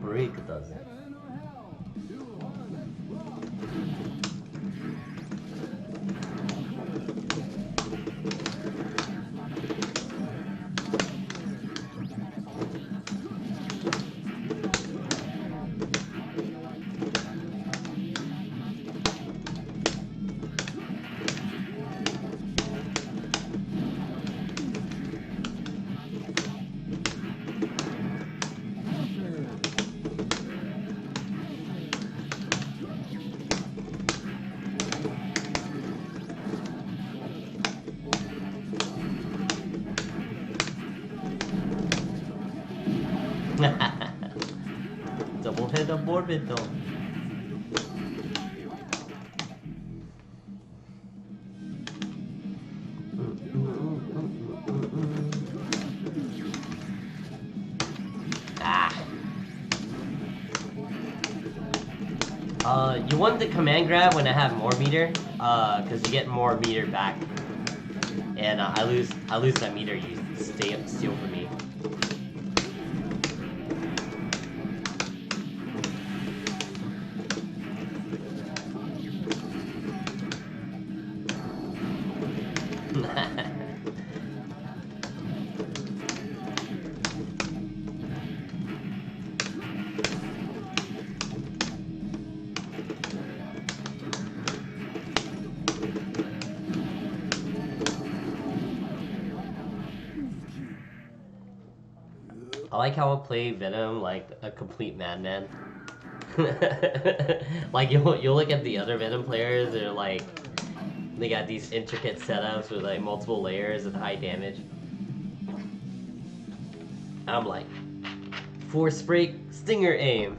Break does it. Double head of orbit though. You want the command grab when I have more meter, because you get more meter back, and I lose that meter you steal from me. I like how I play Venom like a complete madman. Like you'll look at the other Venom players, they're like they got these intricate setups with like multiple layers and high damage. I'm like, force break, stinger aim.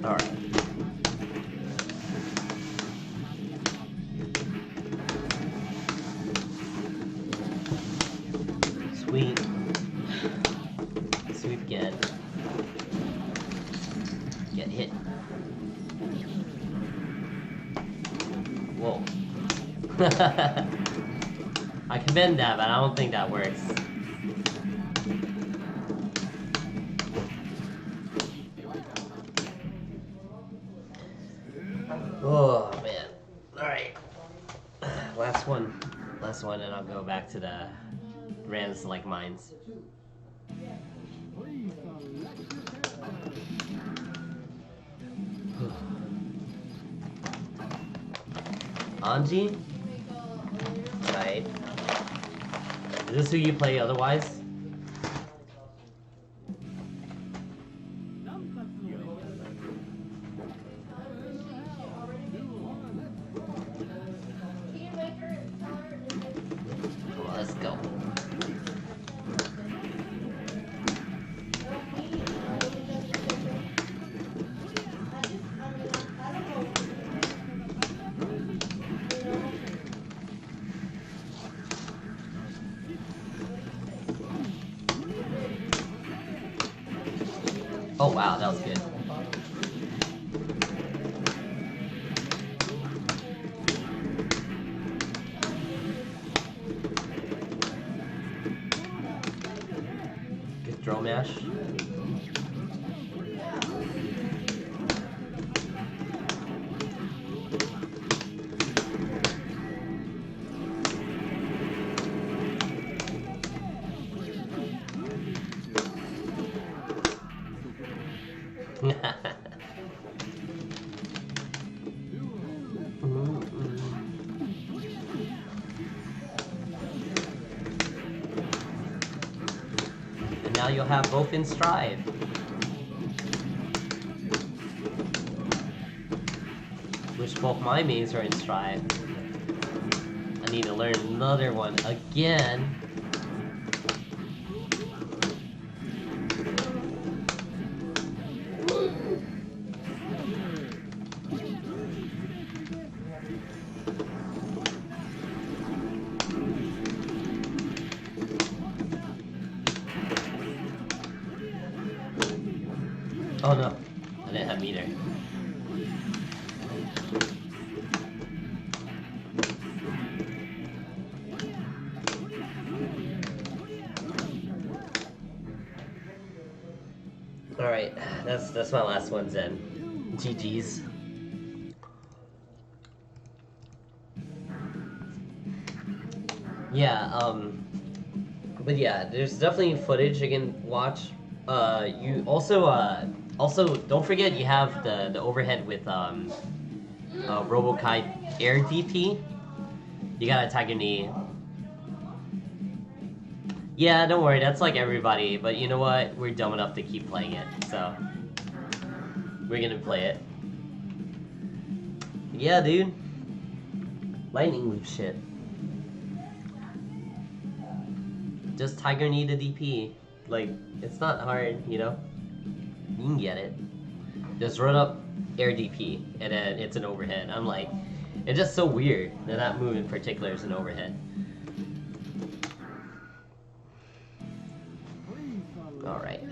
Alright. Sweet. Sweet get. Get hit. Whoa. I can bend that, but I don't think that works. Oh man. Alright. Last one, and I'll go back to the Rams like mines. Anji? Right. Is this who you play otherwise? Oh wow, that was good. Good throw mash. And now you'll have both in stride. Wish both my mains are in stride. I need to learn another one again. Oh no, I didn't have meter. Alright, that's my last one, Zen. GG's. Yeah, but yeah, there's definitely footage you can watch. You also don't forget you have the overhead with RoboKai Air DP. You gotta tag your knee. Yeah, don't worry, that's like everybody, but you know what? We're dumb enough to keep playing it, so we're gonna play it. Yeah, dude. Lightning loop shit. Just Tiger Knee to DP. Like, it's not hard, you know? You can get it. Just run up air DP, and then it's an overhead. I'm like, it's just so weird that that move in particular is an overhead. Alright.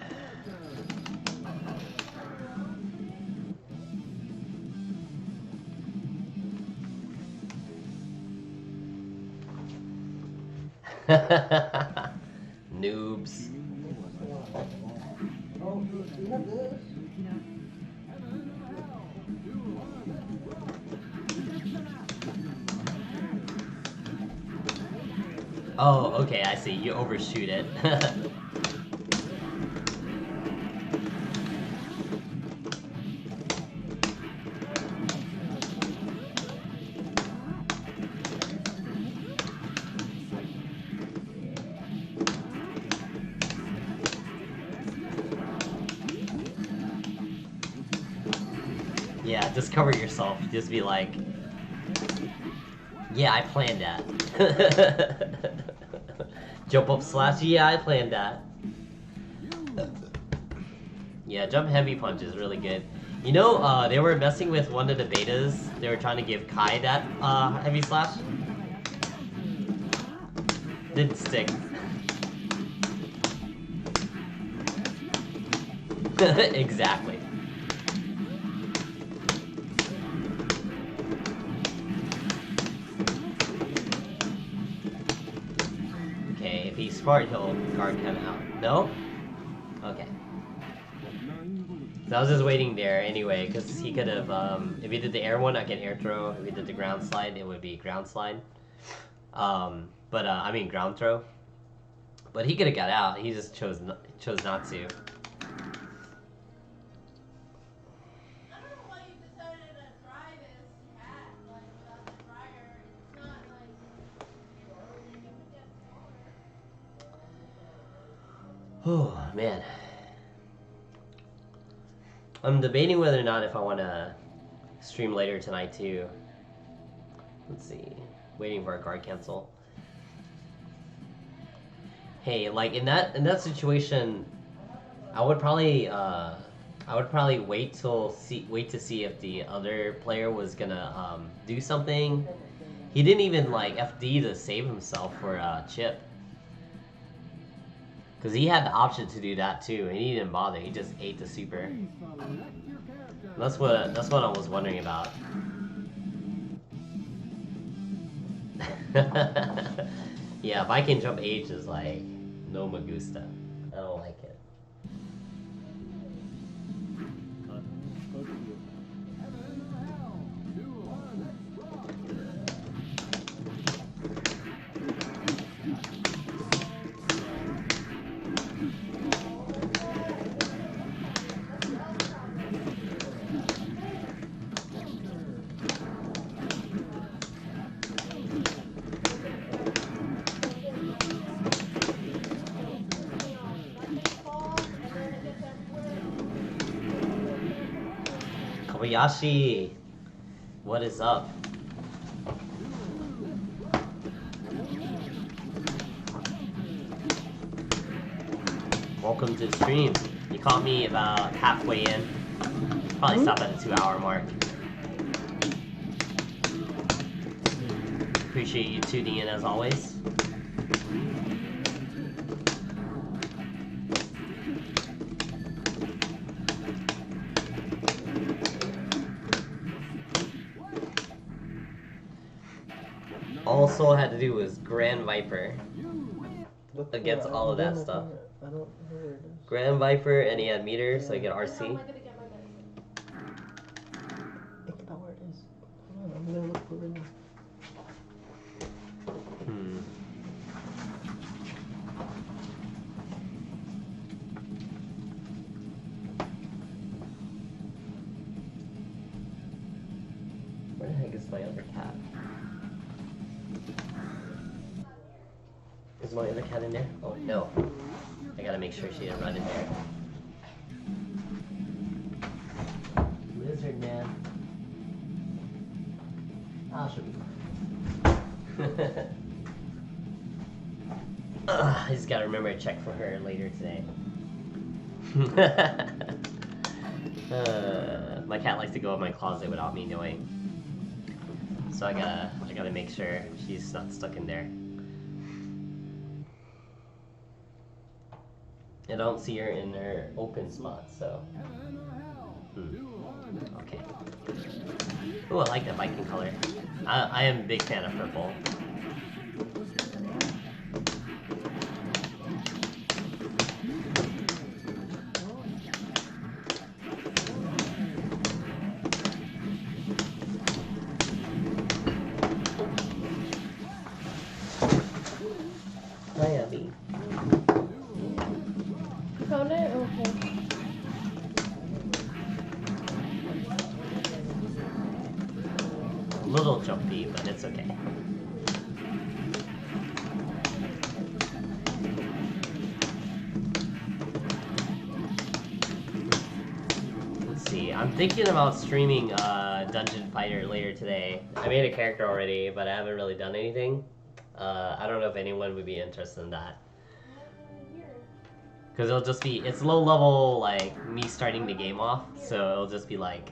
Noobs. Oh, okay, I see. You overshoot it. Yeah, just cover yourself. Just be like, yeah, I planned that. Jump up slash, yeah, I planned that. Yeah, jump heavy punch is really good. You know, they were messing with one of the betas. They were trying to give Kai that heavy slash. Didn't stick. Exactly. Okay, if he's smart, he'll guard him out. No? Okay. So I was just waiting there anyway, because he could have, if he did the air one, I can air throw. If he did the ground slide, it would be ground slide. I mean ground throw. But he could have got out. He just chose not to. Oh man. I'm debating whether or not if I want to stream later tonight too. Let's see. Waiting for a guard cancel. Hey, like in that situation, I would probably wait to see if the other player was gonna do something. He didn't even like FD to save himself for chip. Because he had the option to do that too, and he didn't bother. He just ate the super. That's what I was wondering about. Yeah, Viking jump H is like no me gusta. I don't like it. Kobayashi, what is up? Welcome to the stream. You caught me about halfway in. Probably stop at the 2-hour mark. Appreciate you tuning in as always. All Soul had to do was Grand Viper against all of that stuff. I don't know where it is. Grand Viper, and he had meter, so he get RC. I think about where it is. Hold on, I'm gonna look for it now. Where the heck is my other cat? Is my other cat in there? Oh no. I gotta make sure she didn't run in there. Lizard man. Ah, she'll be fine. I just gotta remember to check for her later today. My cat likes to go in my closet without me knowing. So I gotta make sure she's not stuck in there. I don't see her in her open spot, so. Okay. Oh, I like that Viking color. I am a big fan of purple. Hi, Abby. Found it? Okay. A little jumpy, but it's okay. Let's see. I'm thinking about streaming Dungeon Fighter later today. I made a character already, but I haven't really done anything. I don't know if anyone would be interested in that. Because it'll just be, it's low level, like, me starting the game off, so it'll just be like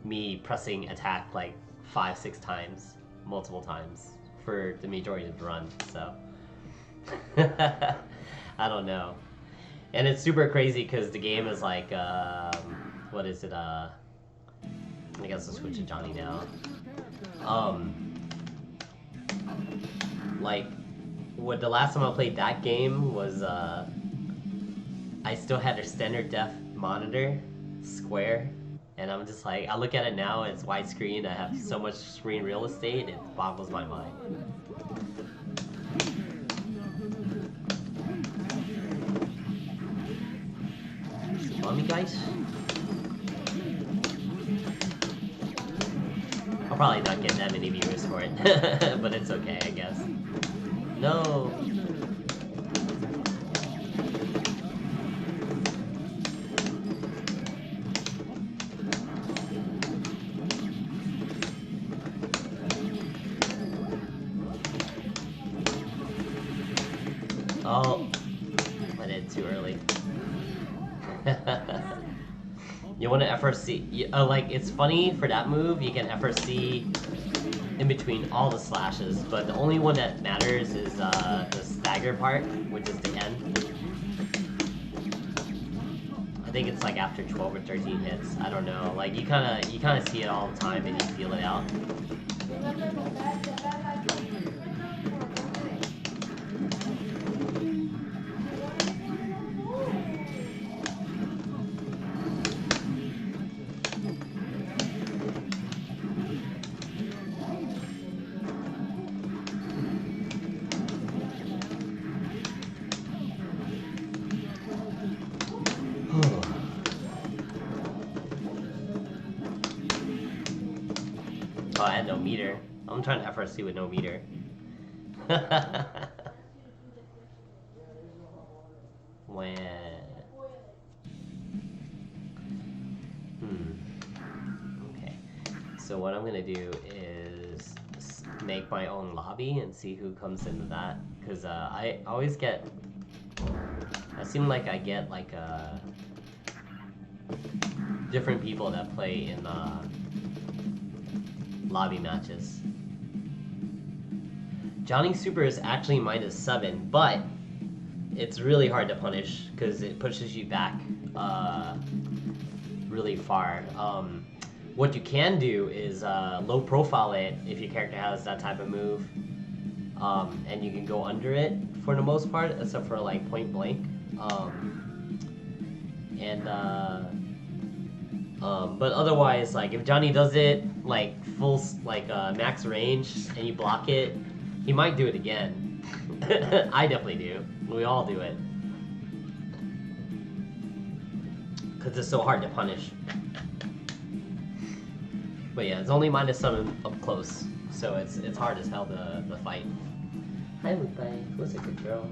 me pressing attack like 5-6 times, multiple times, for the majority of the run, so. I don't know. And it's super crazy because the game is like, what is it, I guess I'll switch to Johnny now. Like, what the last time I played that game was, I still had a standard def monitor, square, and I'm just like, I look at it now, it's widescreen, I have so much screen real estate, it boggles my mind. Mommy guys? I'll probably not get that many viewers for it, but it's okay, I guess. No! Oh, I did too early. You want to FRC, like, it's funny for that move, you can FRC in between all the slashes, but the only one that matters is the stagger part, which is the end. think it's like after 12 or 13 hits. I don't know. Like you kind of see it all the time and you feel it out. Oh, I had no meter. I'm trying to FRC with no meter. When... Okay. So what I'm gonna do is make my own lobby and see who comes into that. Because I always get... I seem like I get like different people that play in lobby matches. Johnny Super is actually -7, but it's really hard to punish because it pushes you back really far. What you can do is low profile it if your character has that type of move, and you can go under it for the most part, except for like point blank. But otherwise, like if Johnny does it like full max range and you block it, he might do it again. I definitely do. We all do it. Because it's so hard to punish. But yeah, it's only -7 up close. So it's hard as hell to fight. Hi, Lupai. What's a good girl?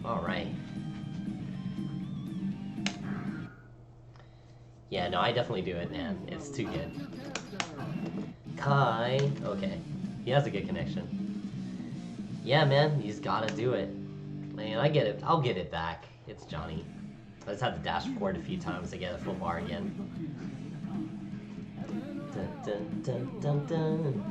Alright. Yeah, no, I definitely do it, man. It's too good. Kai. Okay. He has a good connection. Yeah, man, you just gotta do it. Man, I get it. I'll get it back. It's Johnny. I just had to dash forward a few times to get a full bar again. Dun, dun, dun, dun, dun.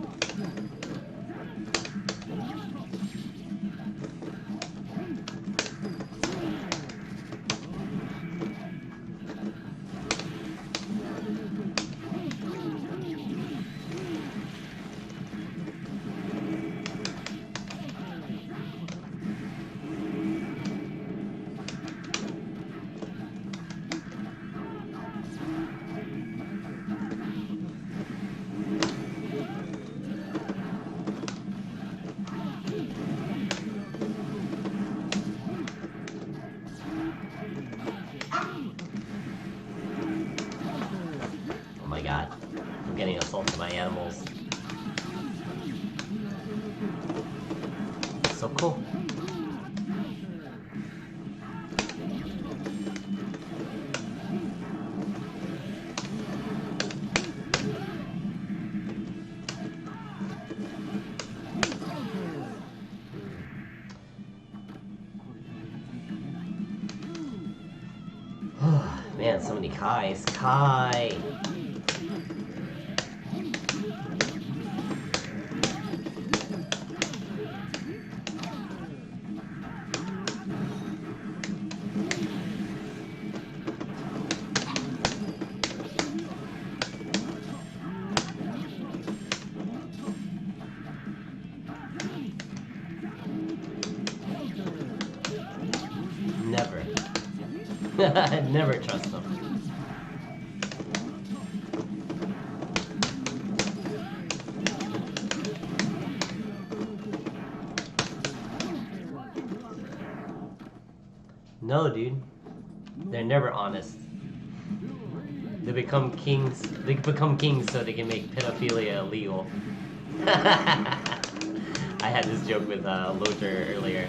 God, I'm getting assaulted by animals. So cool. Man, so many Kais. Kai! Never. Never trust them. No, dude. They're never honest. They become kings. They become kings so they can make pedophilia illegal. I had this joke with Lothar earlier.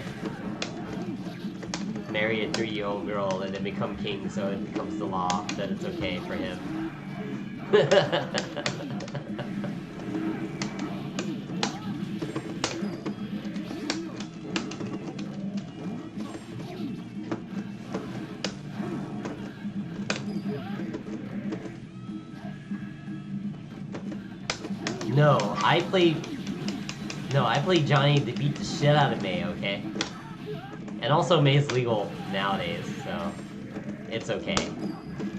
Marry a 3-year-old girl and then become king so it becomes the law that it's okay for him. No, I played Johnny to beat the shit out of May, okay? And also May's legal nowadays, so it's okay.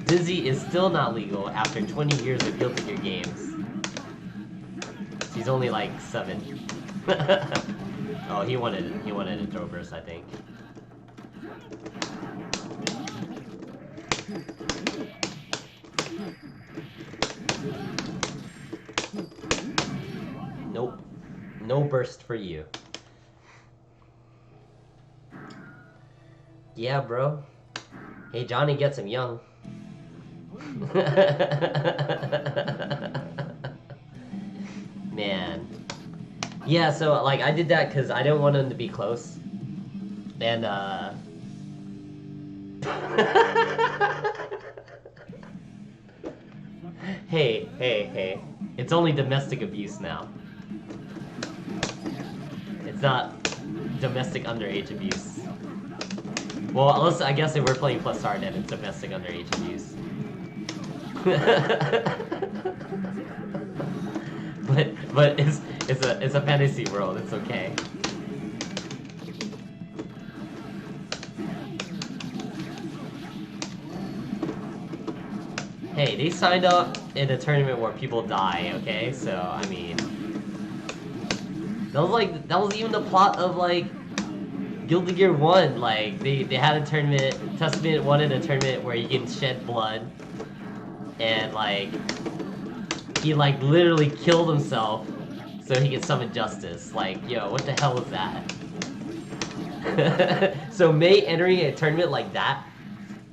Dizzy is still not legal after 20 years of Guilty Gear games. He's only like 7. Oh, he wanted a throw burst, I think. Nope. No burst for you. Yeah, bro. Hey, Johnny gets him young. Man. Yeah, so, like, I did that because I didn't want him to be close. And, Hey. It's only domestic abuse now. It's not domestic underage abuse. Well, unless, I guess if we're playing +R, then it's domestic underage abuse. but it's a fantasy world. It's okay. Hey, they signed up in a tournament where people die. Okay, so I mean, that was even the plot of like Guilty Gear 1. Like they had a tournament. Testament wanted a tournament where you can shed blood, and like he like literally killed himself so he could summon justice. Like, yo, what the hell was that? So May entering a tournament like that?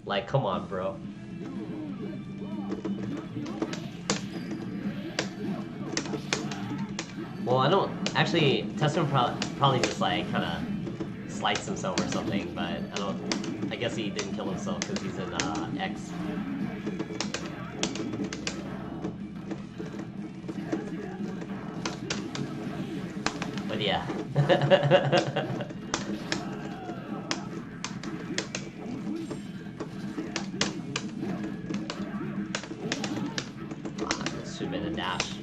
Like, come on, bro. Well, I don't actually. Testament probably just like kind of sliced himself or something, but I don't. I guess he didn't kill himself because he's in X. But yeah. This should have been a dash.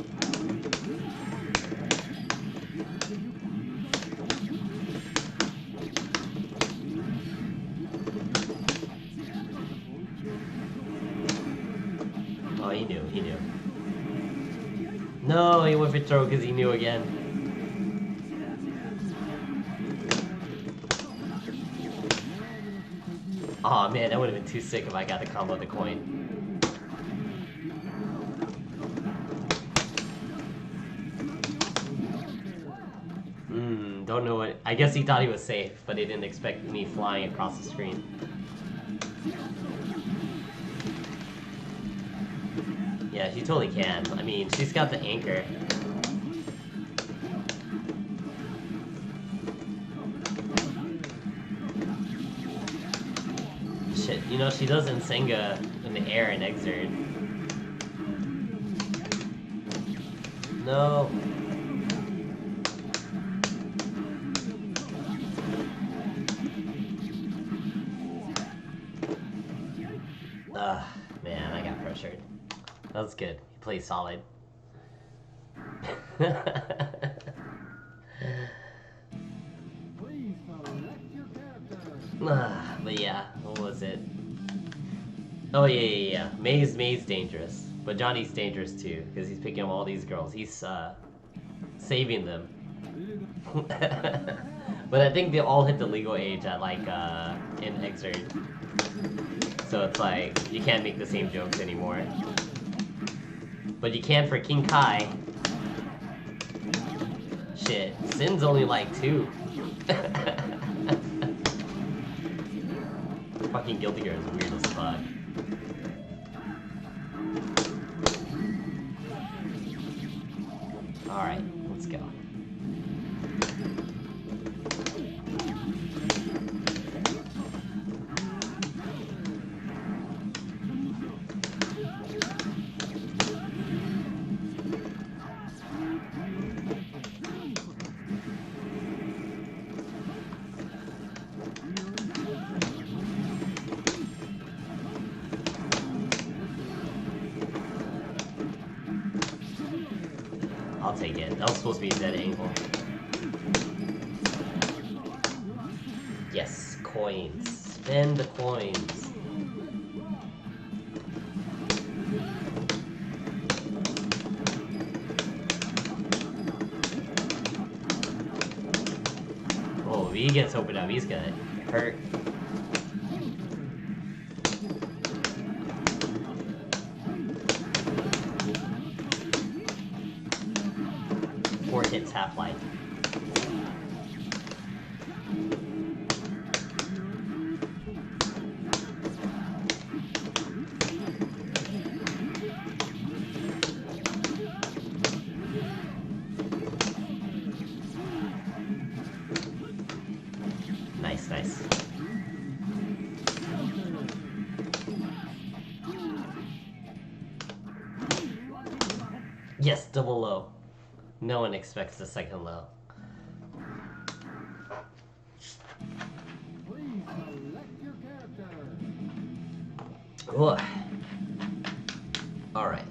Oh, he knew. No, he went for throw because he knew again. Aw, man, that would have been too sick if I got the combo of the coin. Don't know what... I guess he thought he was safe, but he didn't expect me flying across the screen. Yeah, she totally can. I mean, she's got the anchor. Shit, you know, she does Nsenga in the air and Exert. No. Man, I got pressured. That was good. He played solid. But yeah, what was it? Oh yeah. May's dangerous, but Johnny's dangerous too because he's picking up all these girls. He's saving them. But I think they all hit the legal age at like in Exert, so it's like you can't make the same jokes anymore. But you can for King Kai. Shit, Sin's only like 2. Fucking Guilty Gear is weird as fuck. Alright, let's go. I'll take it. That was supposed to be a dead angle. Yes, coins. Spend the coins. Oh, if he gets opened up, he's gonna hurt. Four hits, half life. Nice, nice. Yes, double low. No one expects the second low. Please select your character. Ugh. All right.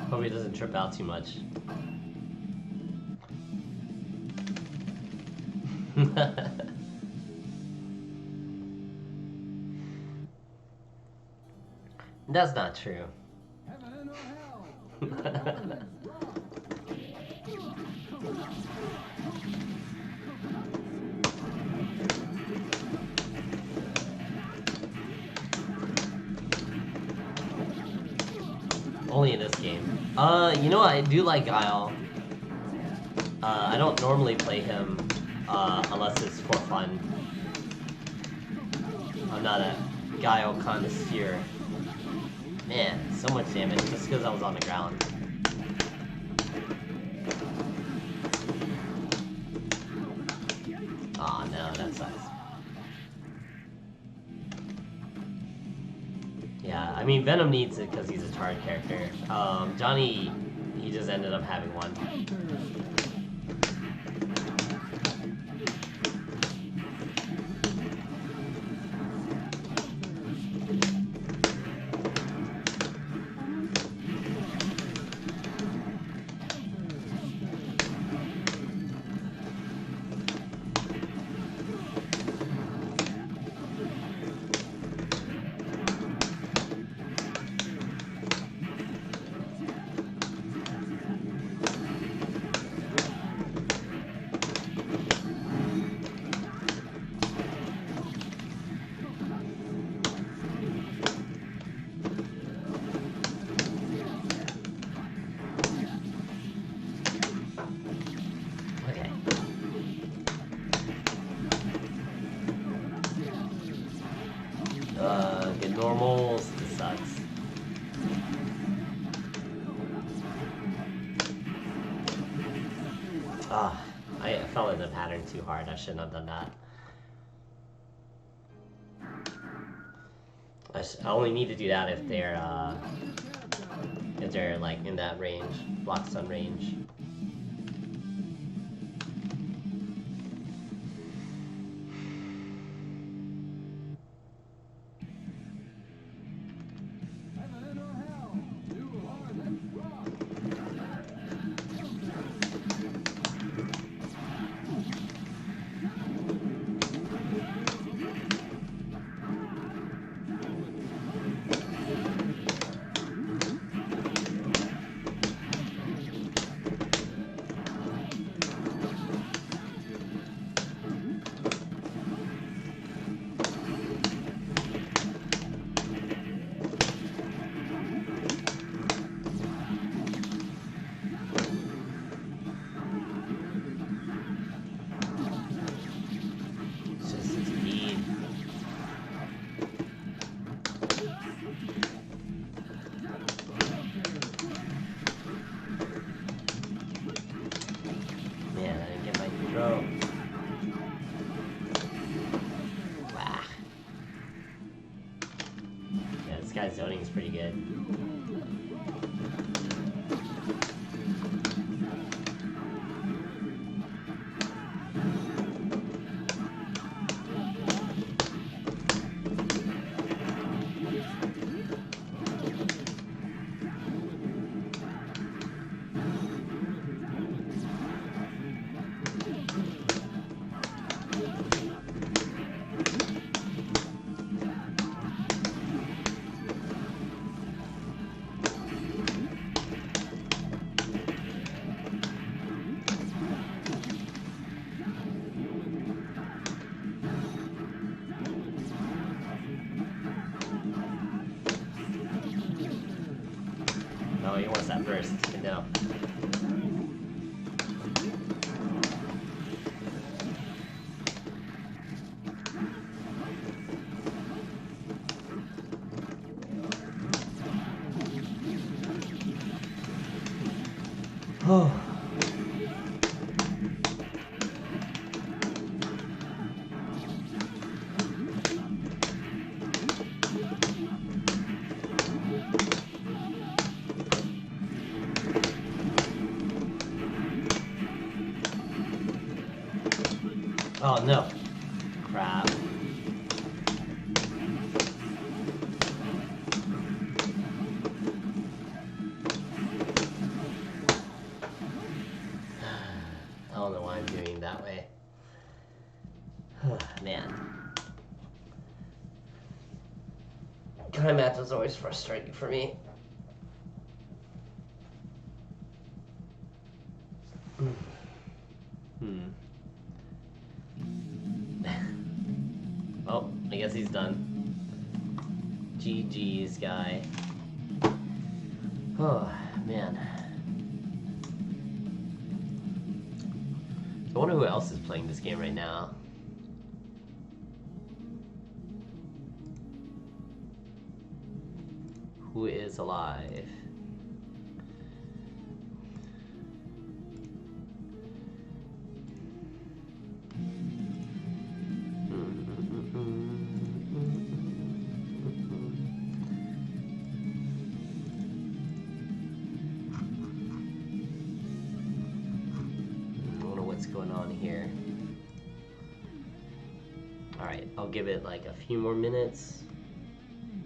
Hope he doesn't trip out too much. That's not true. Heaven or hell. Only in this game. You know what? I do like Guile. I don't normally play him unless it's for fun. I'm not a Guile connoisseur. Man, so much damage just because I was on the ground. Aw, no, that sucks. Yeah, I mean, Venom needs it because he's a charge character. Johnny, he just ended up having one. Get normals. This sucks. I fell in the pattern too hard. I shouldn't have done that. I only need to do that if they're like in that range, block stun range. Heaven or hell. You are the rock. This guy's zoning is pretty good. Oh, he wants that burst. No. Oh. Oh no. Crap. I don't know why I'm doing it that way. Man. Time match is always frustrating for me. Oh, I guess he's done. GG's guy. Oh, man. I wonder who else is playing this game right now. Who is alive? Going on here. Alright, I'll give it like a few more minutes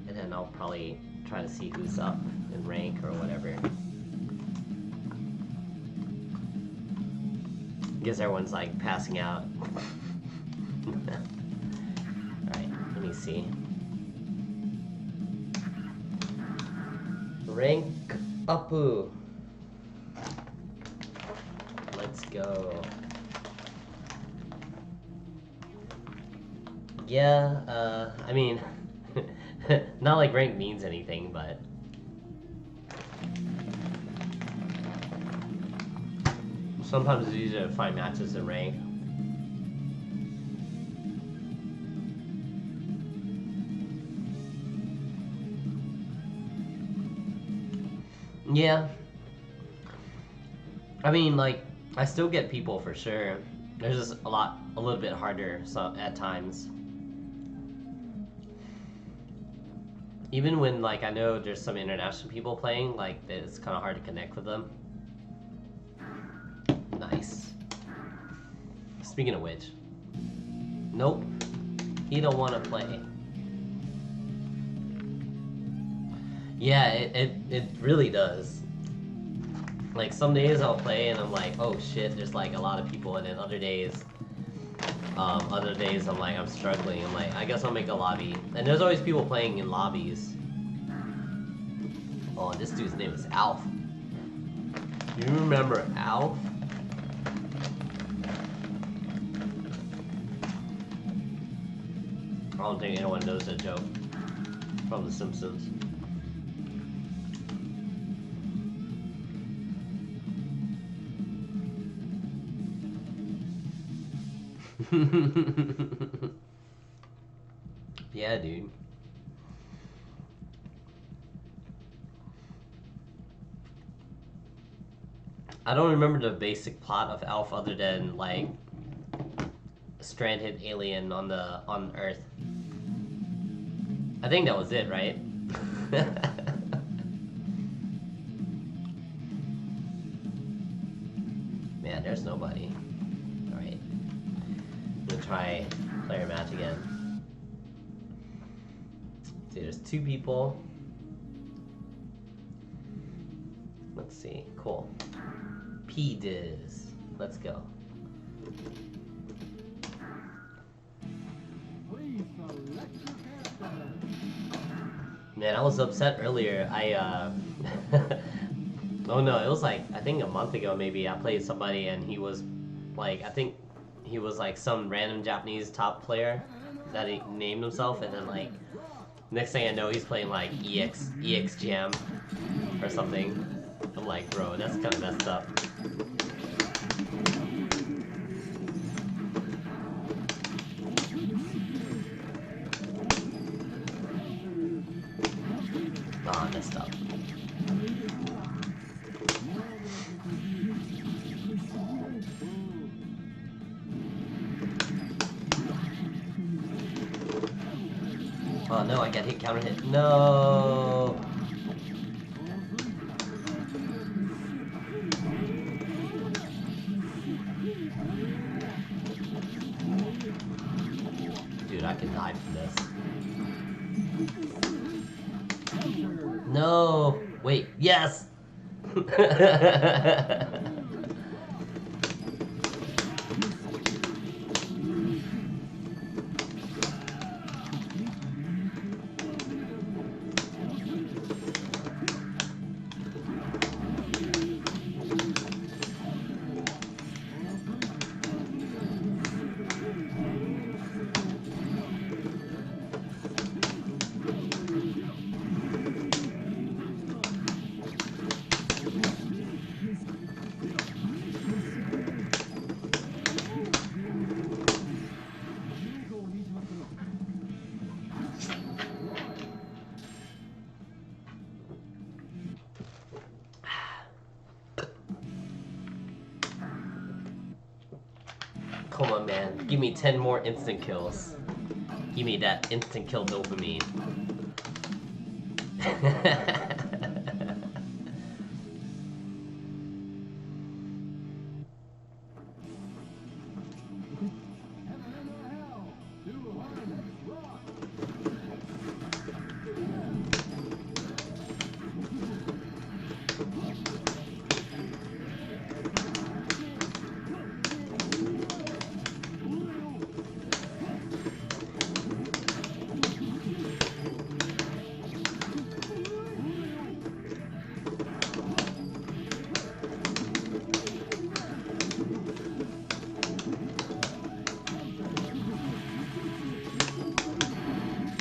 and then I'll probably try to see who's up in rank or whatever. I guess everyone's like passing out. Alright, let me see. Rank Apu. Let's go. Yeah, I mean, not like rank means anything, but sometimes it's easier to find matches in rank. Yeah. I mean, like, I still get people for sure. There's just a little bit harder at times. Even when, like, I know there's some international people playing, like, it's kind of hard to connect with them. Nice. Speaking of which. Nope. He don't want to play. Yeah, it really does. Like, some days I'll play and I'm like, oh shit, there's like a lot of people, and then other days I'm like, I'm struggling. I'm like, I guess I'll make a lobby. And there's always people playing in lobbies. Oh, this dude's name is Alf. You remember Alf? I don't think anyone knows that joke from The Simpsons. Yeah, dude. I don't remember the basic plot of Alf other than like stranded alien on Earth. I think that was it, right? Man, there's nobody. Alright. I'm gonna try player match again. See, there's 2 people. Let's see. Cool. P-Diz. Let's go. Please select your character. Man, I was upset earlier. Oh no, it was like, I think a month ago maybe, I played somebody and he was like, I think he was like some random Japanese top player that he named himself, and then like, next thing I know he's playing like EX Jam. or something. I'm like, bro, that's kind of messed up. Oh, I messed up. Oh no, I got hit, counter hit. No! Dude, I can die from this. No! Wait, yes! Come on, man. Give me 10 more instant kills. Give me that instant kill dopamine.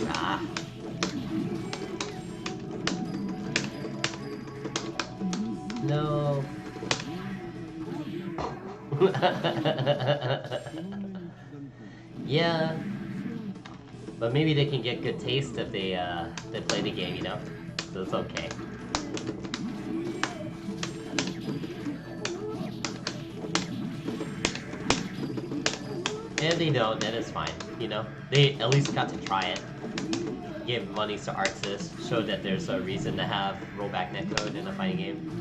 Ah. No. Yeah. But maybe they can get good taste if they play the game, you know? So it's okay. And they don't, then it's fine, you know? They at least got to try it. Give money to artists, show that there's a reason to have rollback netcode in a fighting game.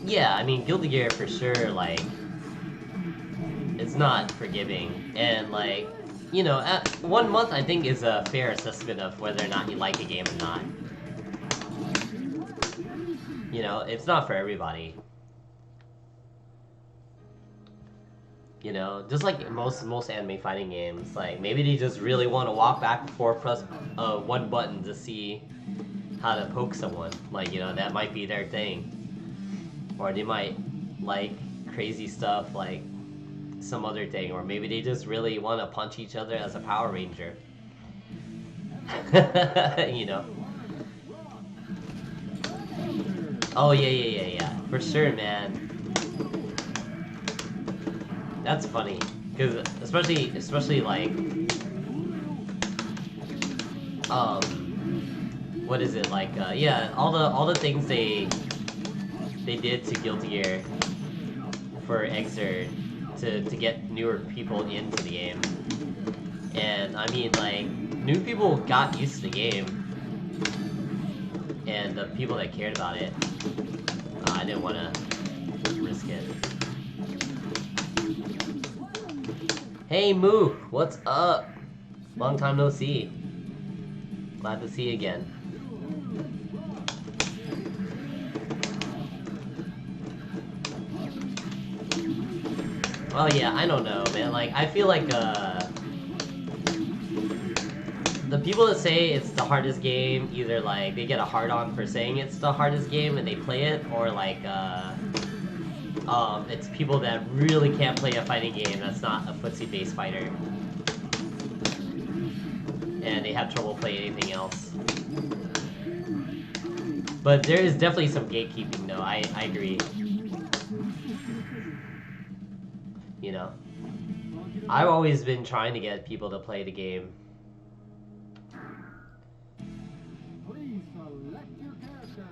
Yeah, I mean, Guilty Gear for sure, like, it's not forgiving. And, like, you know, 1 month I think is a fair assessment of whether or not you like a game or not. You know, it's not for everybody. You know, just like most anime fighting games, like, maybe they just really want to walk back and forth, press one button to see how to poke someone. Like, you know, that might be their thing. Or they might like crazy stuff like some other thing. Or maybe they just really want to punch each other as a Power Ranger. You know? Oh, yeah. For sure, man. That's funny, because especially like, what is it, like, yeah, all the things they did to Guilty Gear for Xrd to get newer people into the game, and I mean, like, new people got used to the game, and the people that cared about it, I didn't want to risk it. Hey Moo, what's up? Long time no see. Glad to see you again. Oh yeah, I don't know, man. Like, I feel like the people that say it's the hardest game, either like they get a hard-on for saying it's the hardest game and they play it, or like it's people that really can't play a fighting game that's not a footsie-based fighter. and they have trouble playing anything else. But there is definitely some gatekeeping, though. I agree. You know, I've always been trying to get people to play the game. Please select your character.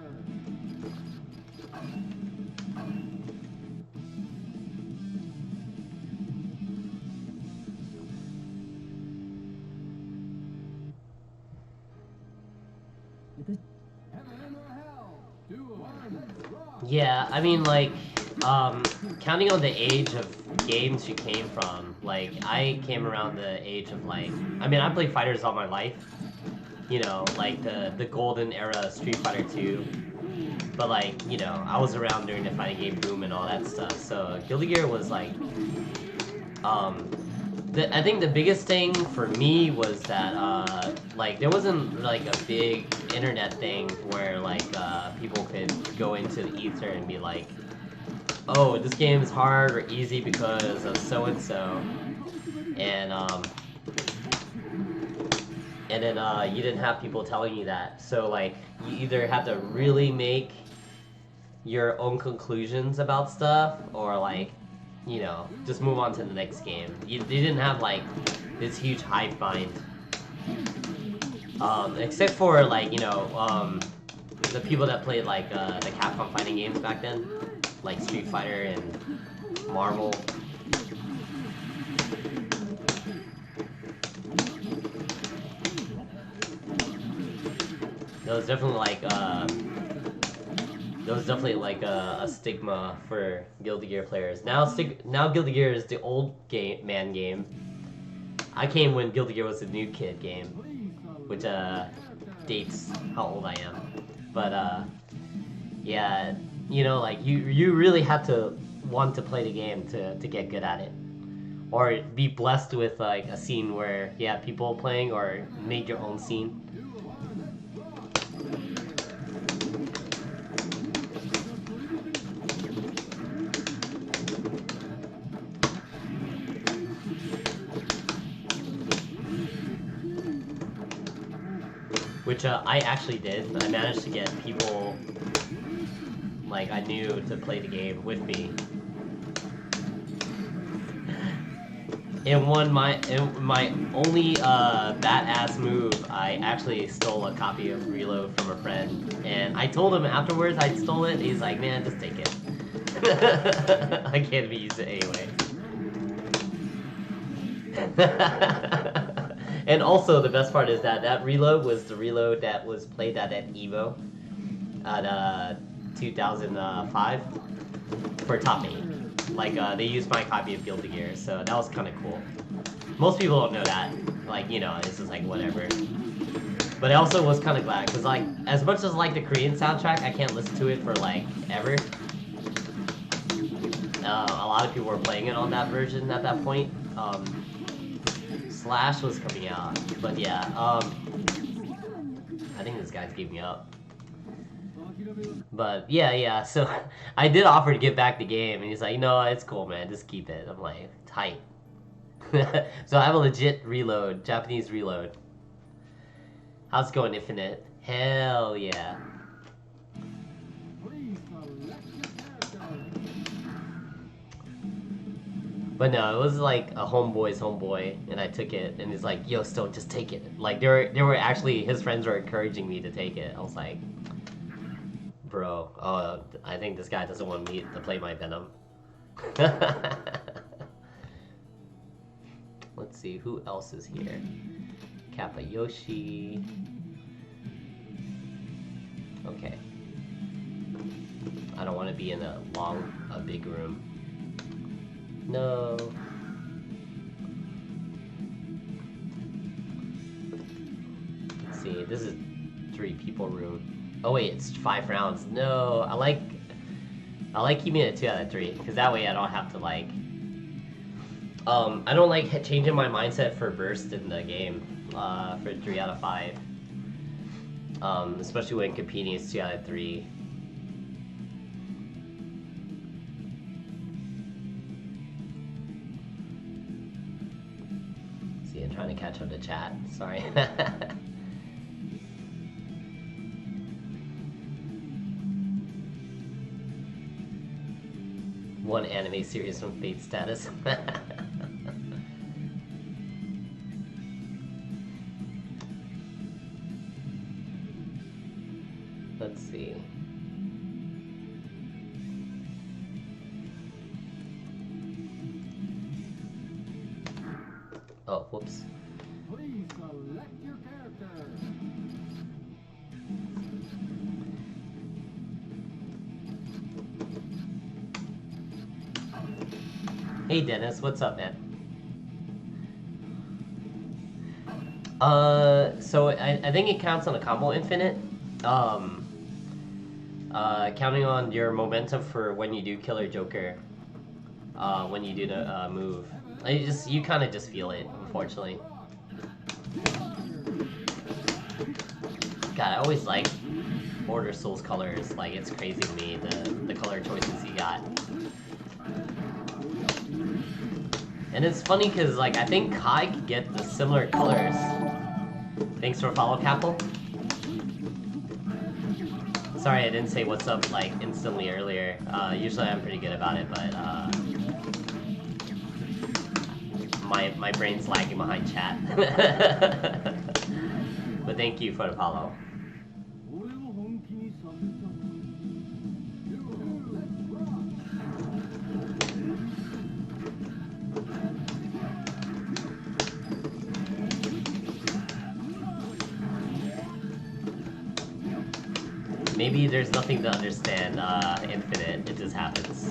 Heaven or hell? Do one. Rock. Yeah, I mean, like, counting on the age of games you came from, like, I came around the age of, like, I mean, I played fighters all my life, you know, like the golden era of Street Fighter 2, but, like, you know, I was around during the fighting game boom and all that stuff, so Guilty Gear was, like, I think the biggest thing for me was that, like, there wasn't, like, a big internet thing where, like, people could go into the ether and be like, oh, this game is hard or easy because of so-and-so, and then, you didn't have people telling you that, so, like, you either had to really make your own conclusions about stuff, or, like, you know, just move on to the next game. You didn't have, like, this huge hive mind. Except for, like, you know, the people that played, like, the Capcom fighting games back then. Like Street Fighter and Marvel. There was definitely, like, there was definitely like a stigma for Guilty Gear players. Now Guilty Gear is the old man game. I came when Guilty Gear was the new kid game, which dates how old I am. But yeah, you know, like you really have to want to play the game to get good at it, or be blessed with like a scene where you have people playing, or make your own scene. Which I actually did. I managed to get people like I knew to play the game with me. In my only badass move, I actually stole a copy of Reload from a friend, and I told him afterwards I stole it. He's like, "Man, just take it. I can't even use it anyway." And also, the best part is that Reload was the Reload that was played at EVO at 2005 for top 8. Like, they used my copy of Guilty Gear, so that was kind of cool. Most people don't know that. Like, you know, it's just like, whatever. But I also was kind of glad, because, like, as much as I like the Korean soundtrack, I can't listen to it for, like, ever. A lot of people were playing it on that version at that point. Slash was coming out, but yeah, I think this guy's giving up. But yeah, so I did offer to give back the game, and he's like, no, it's cool, man, just keep it. I'm like, tight. So I have a legit Reload, Japanese Reload. How's it going, Infinite? Hell yeah. But no, it was like a homeboy's homeboy, and I took it, and he's like, yo, still, just take it. Like, they were actually, his friends were encouraging me to take it. I was like, bro, I think this guy doesn't want me to play my Venom. Let's see, who else is here? Kappa Yoshi. Okay. I don't want to be in a big room. No. Let's see, this is 3 people room. Oh wait, it's 5 rounds. No, I like keeping it 2 out of 3, because that way I don't have to like I don't like changing my mindset for burst in the game for 3 out of 5. Especially when competing is 2 out of 3. trying to catch up to chat. Sorry. One anime series from Fate status. Let's see. Oh, whoops. Please select your character. Hey Dennis, what's up, man? So I think it counts on a combo infinite. Counting on your momentum for when you do Killer Joker. When you do the move. You kind of just feel it, unfortunately. God, I always like Order Soul's colors. Like, it's crazy to me, the color choices he got. And it's funny because, like, I think Kai could get the similar colors. Thanks for follow, Capel. Sorry I didn't say what's up, like, instantly earlier. Usually I'm pretty good about it, but, my brain's lagging behind chat. But thank you for the follow. Maybe there's nothing to understand, Infinite, it just happens.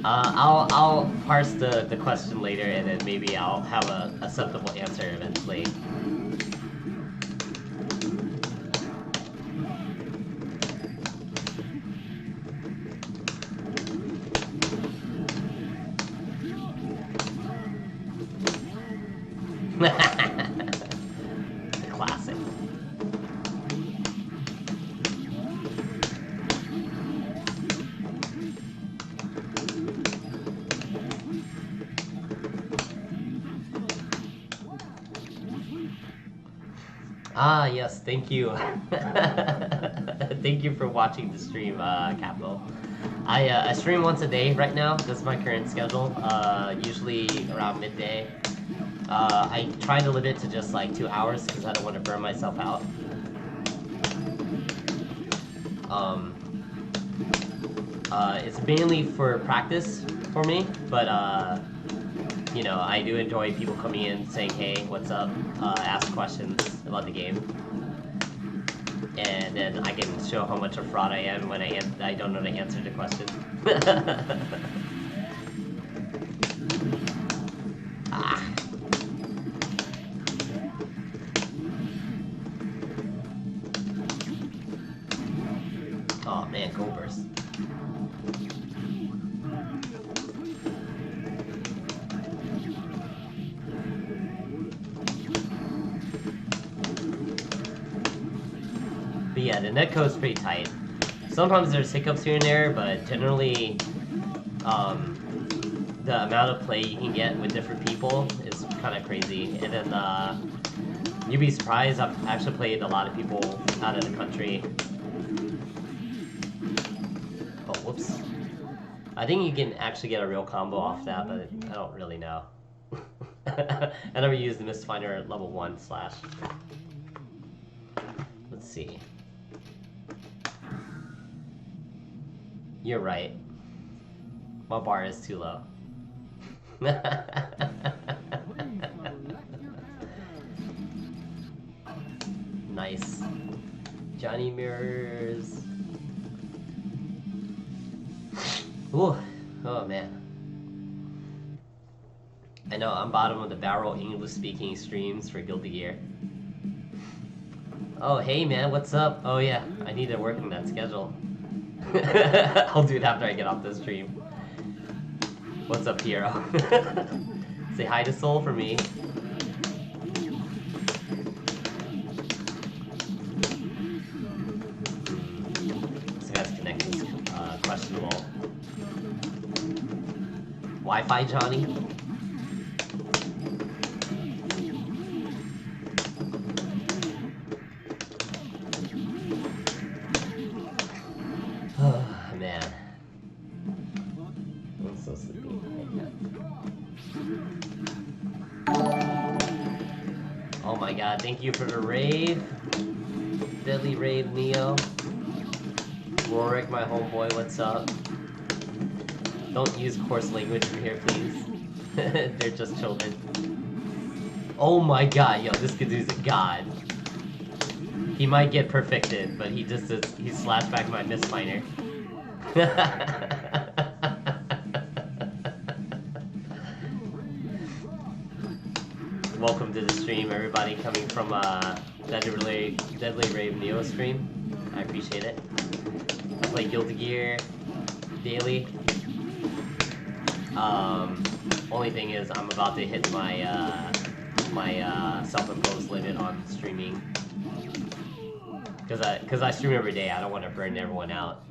I'll parse the question later, and then maybe I'll have a acceptable answer eventually. Classic. Ah, yes, thank you. Thank you for watching the stream, Capo. I stream once a day right now. That's my current schedule, usually around midday. I try to limit it to just like 2 hours because I don't want to burn myself out. It's mainly for practice for me, but you know, I do enjoy people coming in saying, hey, what's up, ask questions about the game. And then I can show how much a fraud I am when I don't know the answer to the question. Ah. Oh man, go burst. But yeah, the netcode's pretty tight. Sometimes there's hiccups here and there, but generally, the amount of play you can get with different people is kind of crazy. And then, you'd be surprised, I've actually played a lot of people out of the country. Oh, whoops. I think you can actually get a real combo off that, but I don't really know. I never used the Mistfinder at level 1 slash. Let's see. You're right. My bar is too low. Nice. Johnny Mirrors. Ooh. Oh man. I know, I'm bottom of the barrel English-speaking streams for Guilty Gear. Oh, hey man, what's up? Oh yeah, I need to work on that schedule. I'll do it after I get off the stream. What's up, hero? Say hi to Soul for me. This guy's connection's questionable. Wi-Fi Johnny? Oh my god, thank you for the rave. Deadly Rave Neo. Rorik, my homeboy, what's up? Don't use coarse language in here, please. They're just children. Oh my god, yo, this dude's a god. He might get perfected, but he just does, he slashed back my Mistminer. Welcome to the stream, everybody coming from Deadly Rave Neo stream. I appreciate it. I play Guilty Gear daily. Only thing is, I'm about to hit my self-imposed limit on streaming. Cause I stream every day. I don't want to burn everyone out.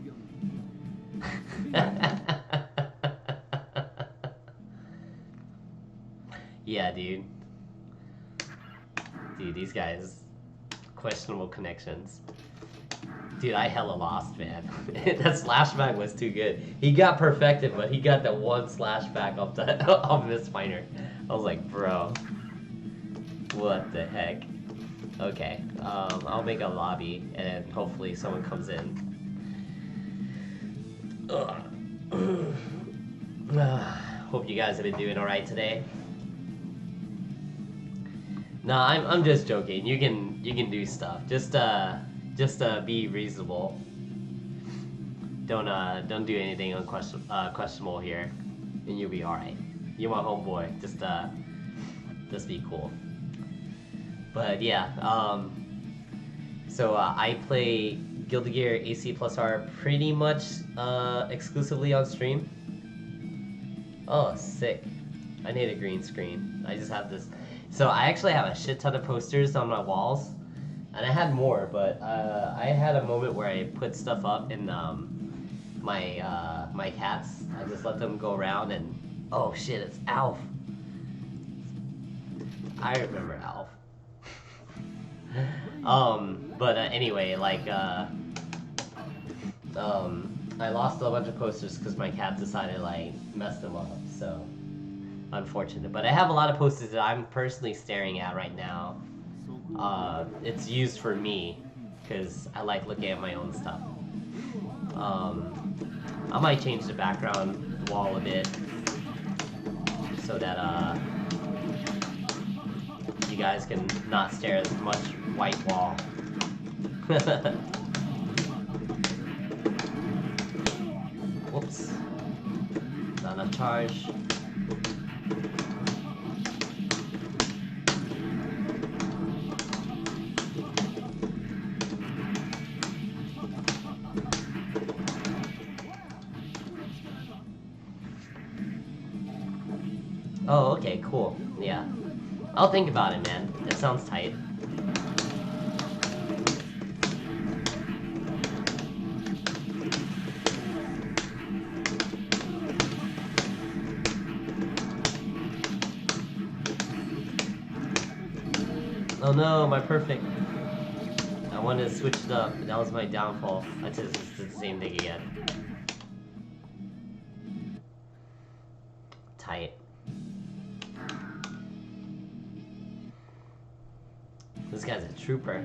Yeah, dude. Dude, these guys, questionable connections. Dude, I hella lost, man. That slashback was too good. He got perfected, but he got that one slashback off the off Mistminer. I was like, bro, what the heck? Okay, I'll make a lobby, and hopefully someone comes in. Hope you guys have been doing all right today. Nah, I'm just joking. You can do stuff. Just be reasonable. Don't do anything questionable here, and you'll be all right. You're my homeboy. Just be cool. But yeah, so I play Guilty Gear AC+R pretty much exclusively on stream. Oh, sick. I need a green screen. I just have this. So I actually have a shit ton of posters on my walls, and I had more, but I had a moment where I put stuff up in my cats. I just let them go around, and oh shit, it's Alf. I remember Alf. But anyway, like I lost a bunch of posters because my cat decided to like mess them up. So unfortunate. But I have a lot of posters that I'm personally staring at right now. It's used for me because I like looking at my own stuff. I might change the background wall a bit so that you guys can not stare at as much white wall. Whoops. Not enough charge. Oh, okay, cool. Yeah. I'll think about it, man. That sounds tight. Oh no, my perfect. I wanted to switch it up, but that was my downfall. I just did the same thing again. Tight. This guy's a trooper.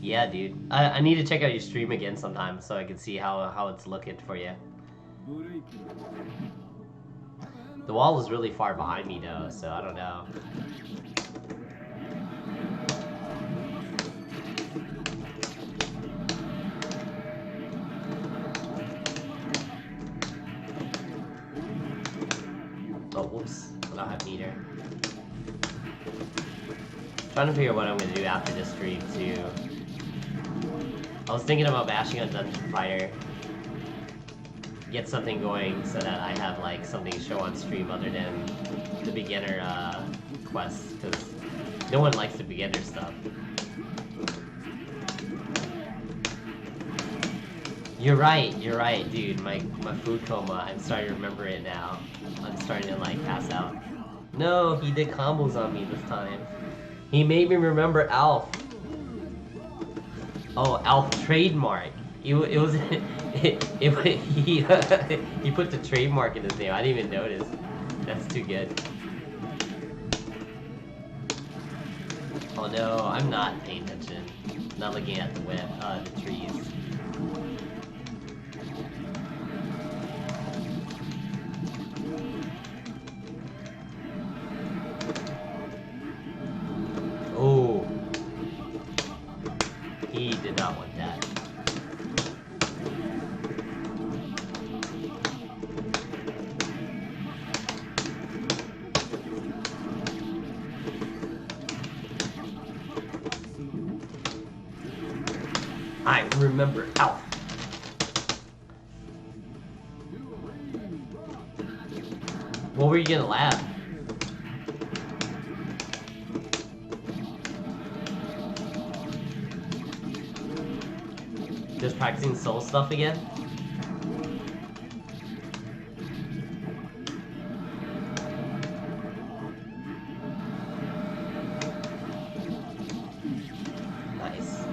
Yeah, dude. I need to check out your stream again sometime so I can see how it's looking for you. The wall is really far behind me though, so I don't know. Oh, whoops. I don't have meter. Trying to figure out what I'm gonna do after this stream too. I was thinking about bashing on Dungeon Fighter. Get something going so that I have like something to show on stream other than the beginner quests, because no one likes the beginner stuff. You're right, dude. My food coma, I'm starting to remember it now. I'm starting to like pass out. No, he did combos on me this time. He made me remember Alf. Oh, Alf trademark. it was he put the trademark in his name. I didn't even notice. That's too good. Oh no, I'm not paying attention. Not looking at the the trees. Oh, he did not want that. I remember. Ow. What were you gonna laugh? Just practicing soul stuff again? Nice.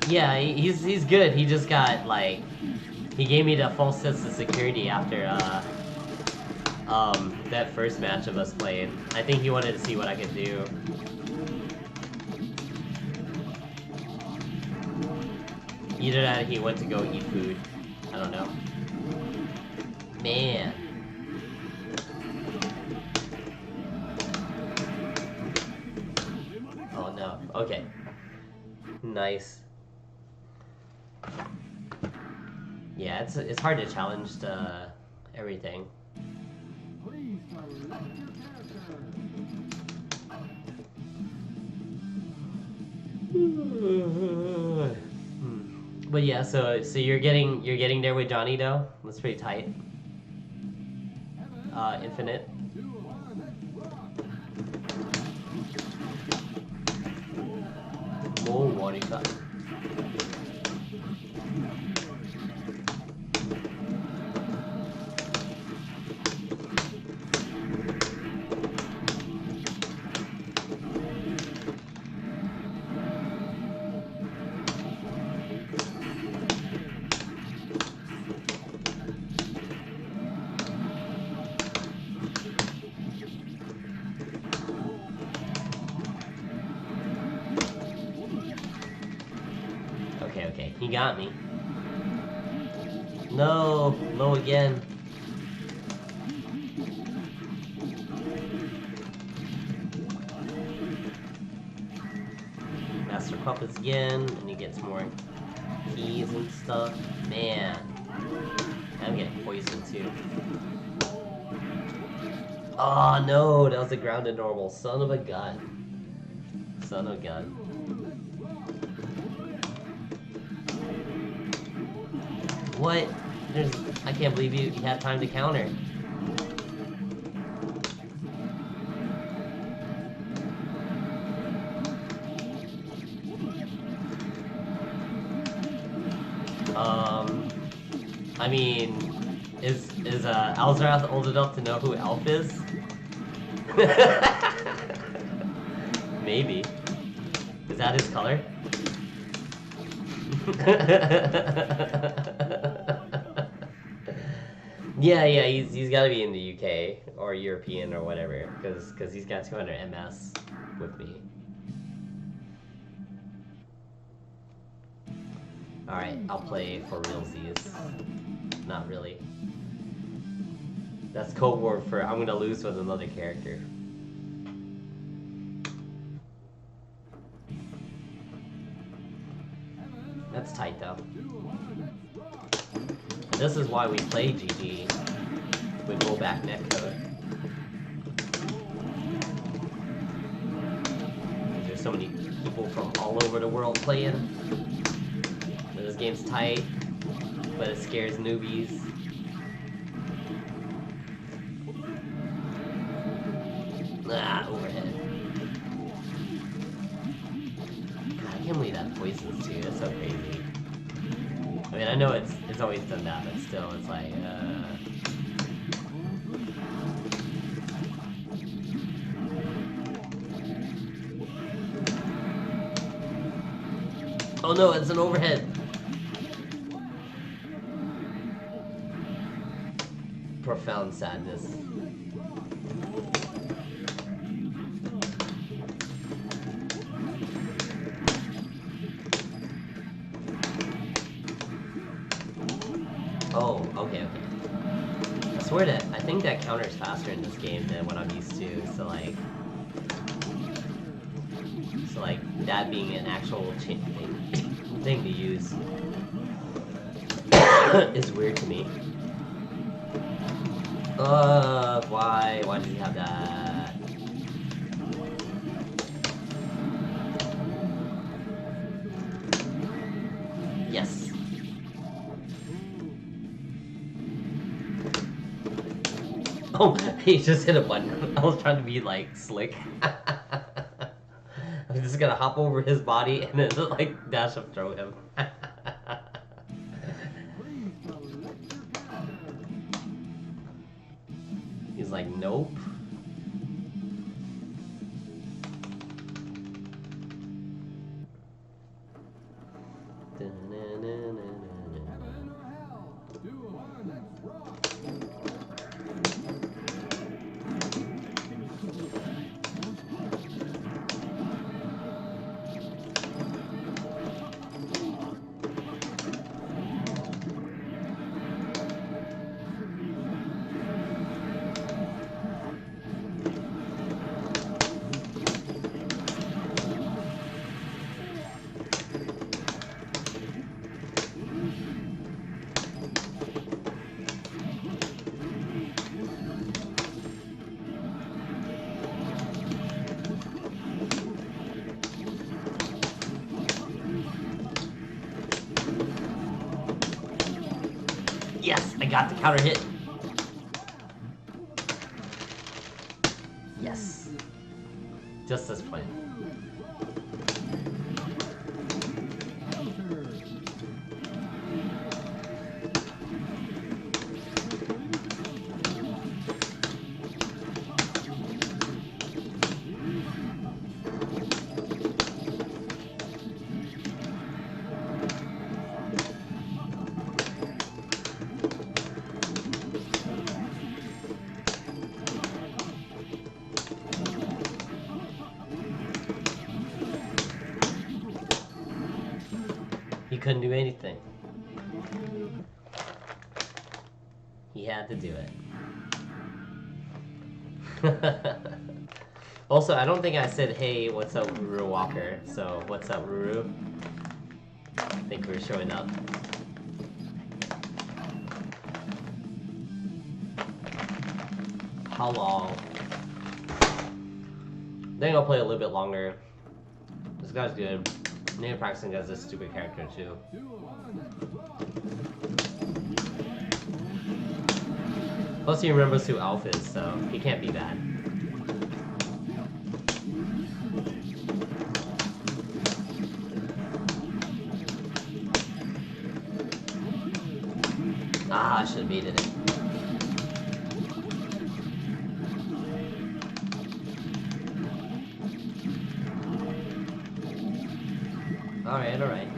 Yeah, he's good. He just got like he gave me the false sense of security after that first match of us playing. I think he wanted to see what I could do. Either that or he went to go eat food. I don't know. Man. Oh no. Okay. Nice. Yeah, it's hard to challenge everything. Please select your character. But yeah, so you're getting there with Johnny though. That's pretty tight. Infinite. More water cut. Okay, he got me. No, low again. Master Puppets again, and he gets more keys and stuff. Man, I'm getting poisoned too. Oh no, that was a grounded normal. Son of a gun. Son of a gun. What? I can't believe you had time to counter. I mean, is Alzarath old enough to know who Elf is? Maybe. Is that his color? Yeah, he's got to be in the UK or European or whatever, because he's got 200 MS with me. Alright, I'll play for realsies. Not really. That's code word for I'm gonna lose with another character. That's tight though. This is why we play GG with rollback netcode. There's so many people from all over the world playing. This game's tight, but it scares newbies. Ah, overhead. God, I can't believe that poisons too. That's so crazy. I mean, I know it's always done that, but still, it's like, Oh no, it's an overhead. Profound sadness. Oh, okay. I swear that I think that counter's faster in this game than what I'm used to. So like that being an actual thing to use is weird to me. Why? Why did you have that? Yes. Oh, he just hit a button. I was trying to be like slick. I'm just gonna hop over his body and then like dash up throw him. He's like, nope. Yes, I got the counter hit. Yes. Just as planned. He couldn't do anything. He had to do it. Also, I don't think I said, hey, what's up, Ruru Walker? So, what's up, Ruru? Thank you for showing up. How long? I think I'll play a little bit longer. This guy's good. I need to practice against this stupid character too. Plus he remembers who Alf is, so he can't be bad. Ah, I should have beaten it. Alright, alright.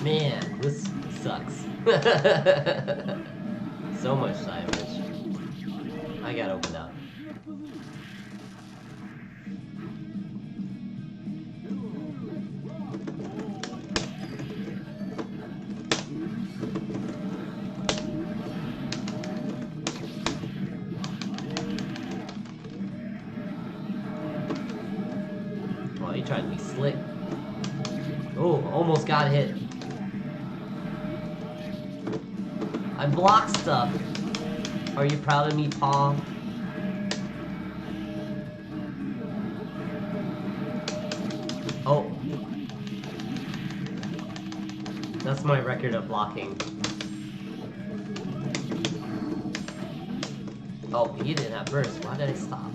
Man, this sucks. So much damage. I got opened up. Oh, he tried to be slick. Oh, almost got hit. I blocked stuff. Are you proud of me, Paul? Oh. That's my record of blocking. Oh, he didn't have burst. Why did I stop?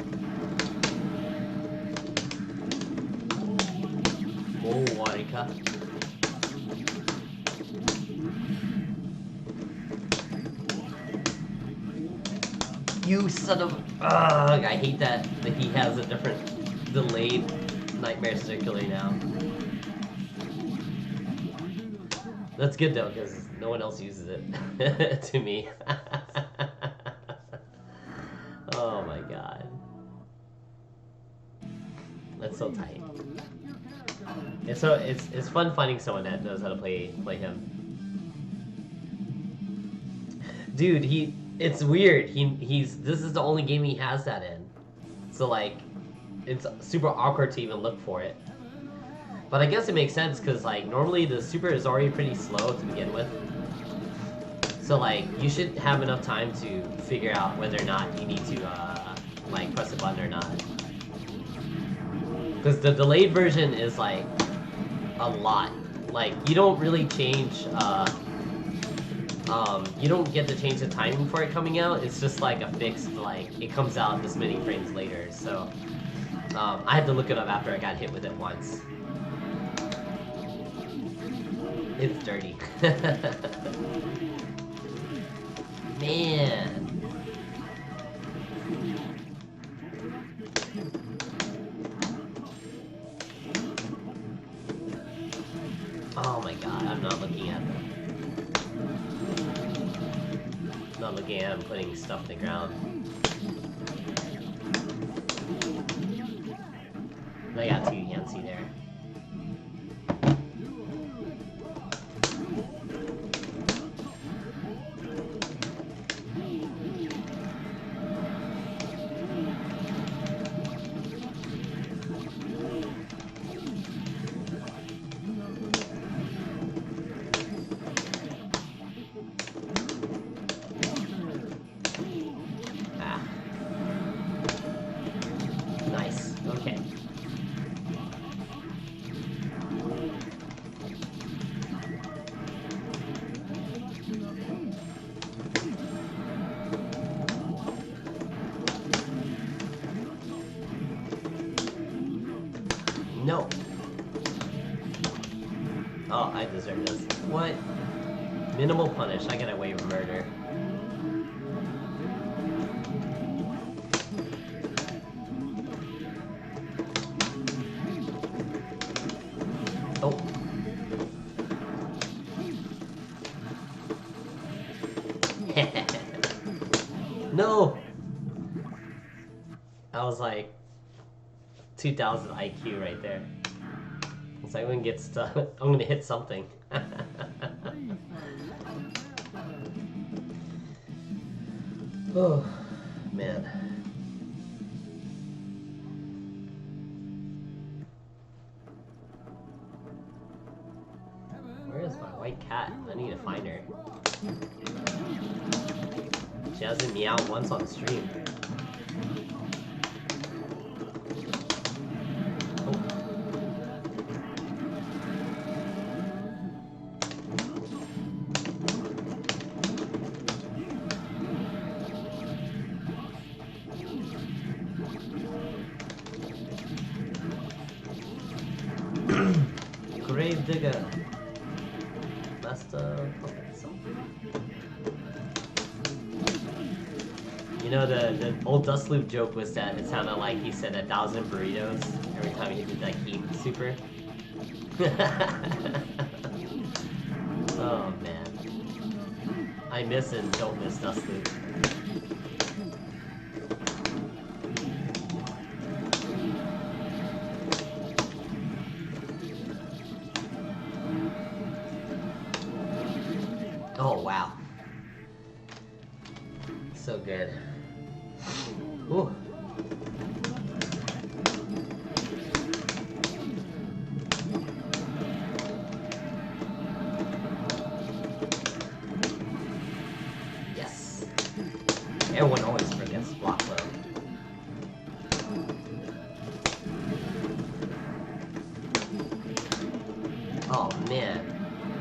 Oh, Warika. you son of... Ugh, I hate that he has a different delayed Nightmare Circular now. That's good though, because no one else uses it to me. Oh my god. That's so tight. It's fun finding someone that knows how to play him. Dude, it's weird. This is the only game he has that in. So like it's super awkward to even look for it. But I guess it makes sense because like normally the super is already pretty slow to begin with. So like you should have enough time to figure out whether or not you need to like press a button or not. Because the delayed version is like a lot. Like you don't really change you don't get to change the timing for it coming out. It's just like a fixed, like it comes out this many frames later. So I had to look it up after I got hit with it once. It's dirty. Man. Oh my god, I'm not looking at them. Not looking at him putting stuff in the ground. I got two, you can't see there. Nice. Okay. No. Oh, I deserve this. What? Minimal punish. I get away with murder. Oh. No! I was like 2000 IQ right there. It's like I'm gonna get stuck. I'm gonna hit something. Oh, man. Where is my white cat? I need to find her. She hasn't meowed once on stream. Grave digger. Master puppet. You know, the old Dust Loop joke was that it sounded like he said 1,000 burritos every time he did that heat super. Oh man. I miss and don't miss Dust Loop. Oh wow. So good. Ooh. Yes. Everyone always forgets block load. Oh man.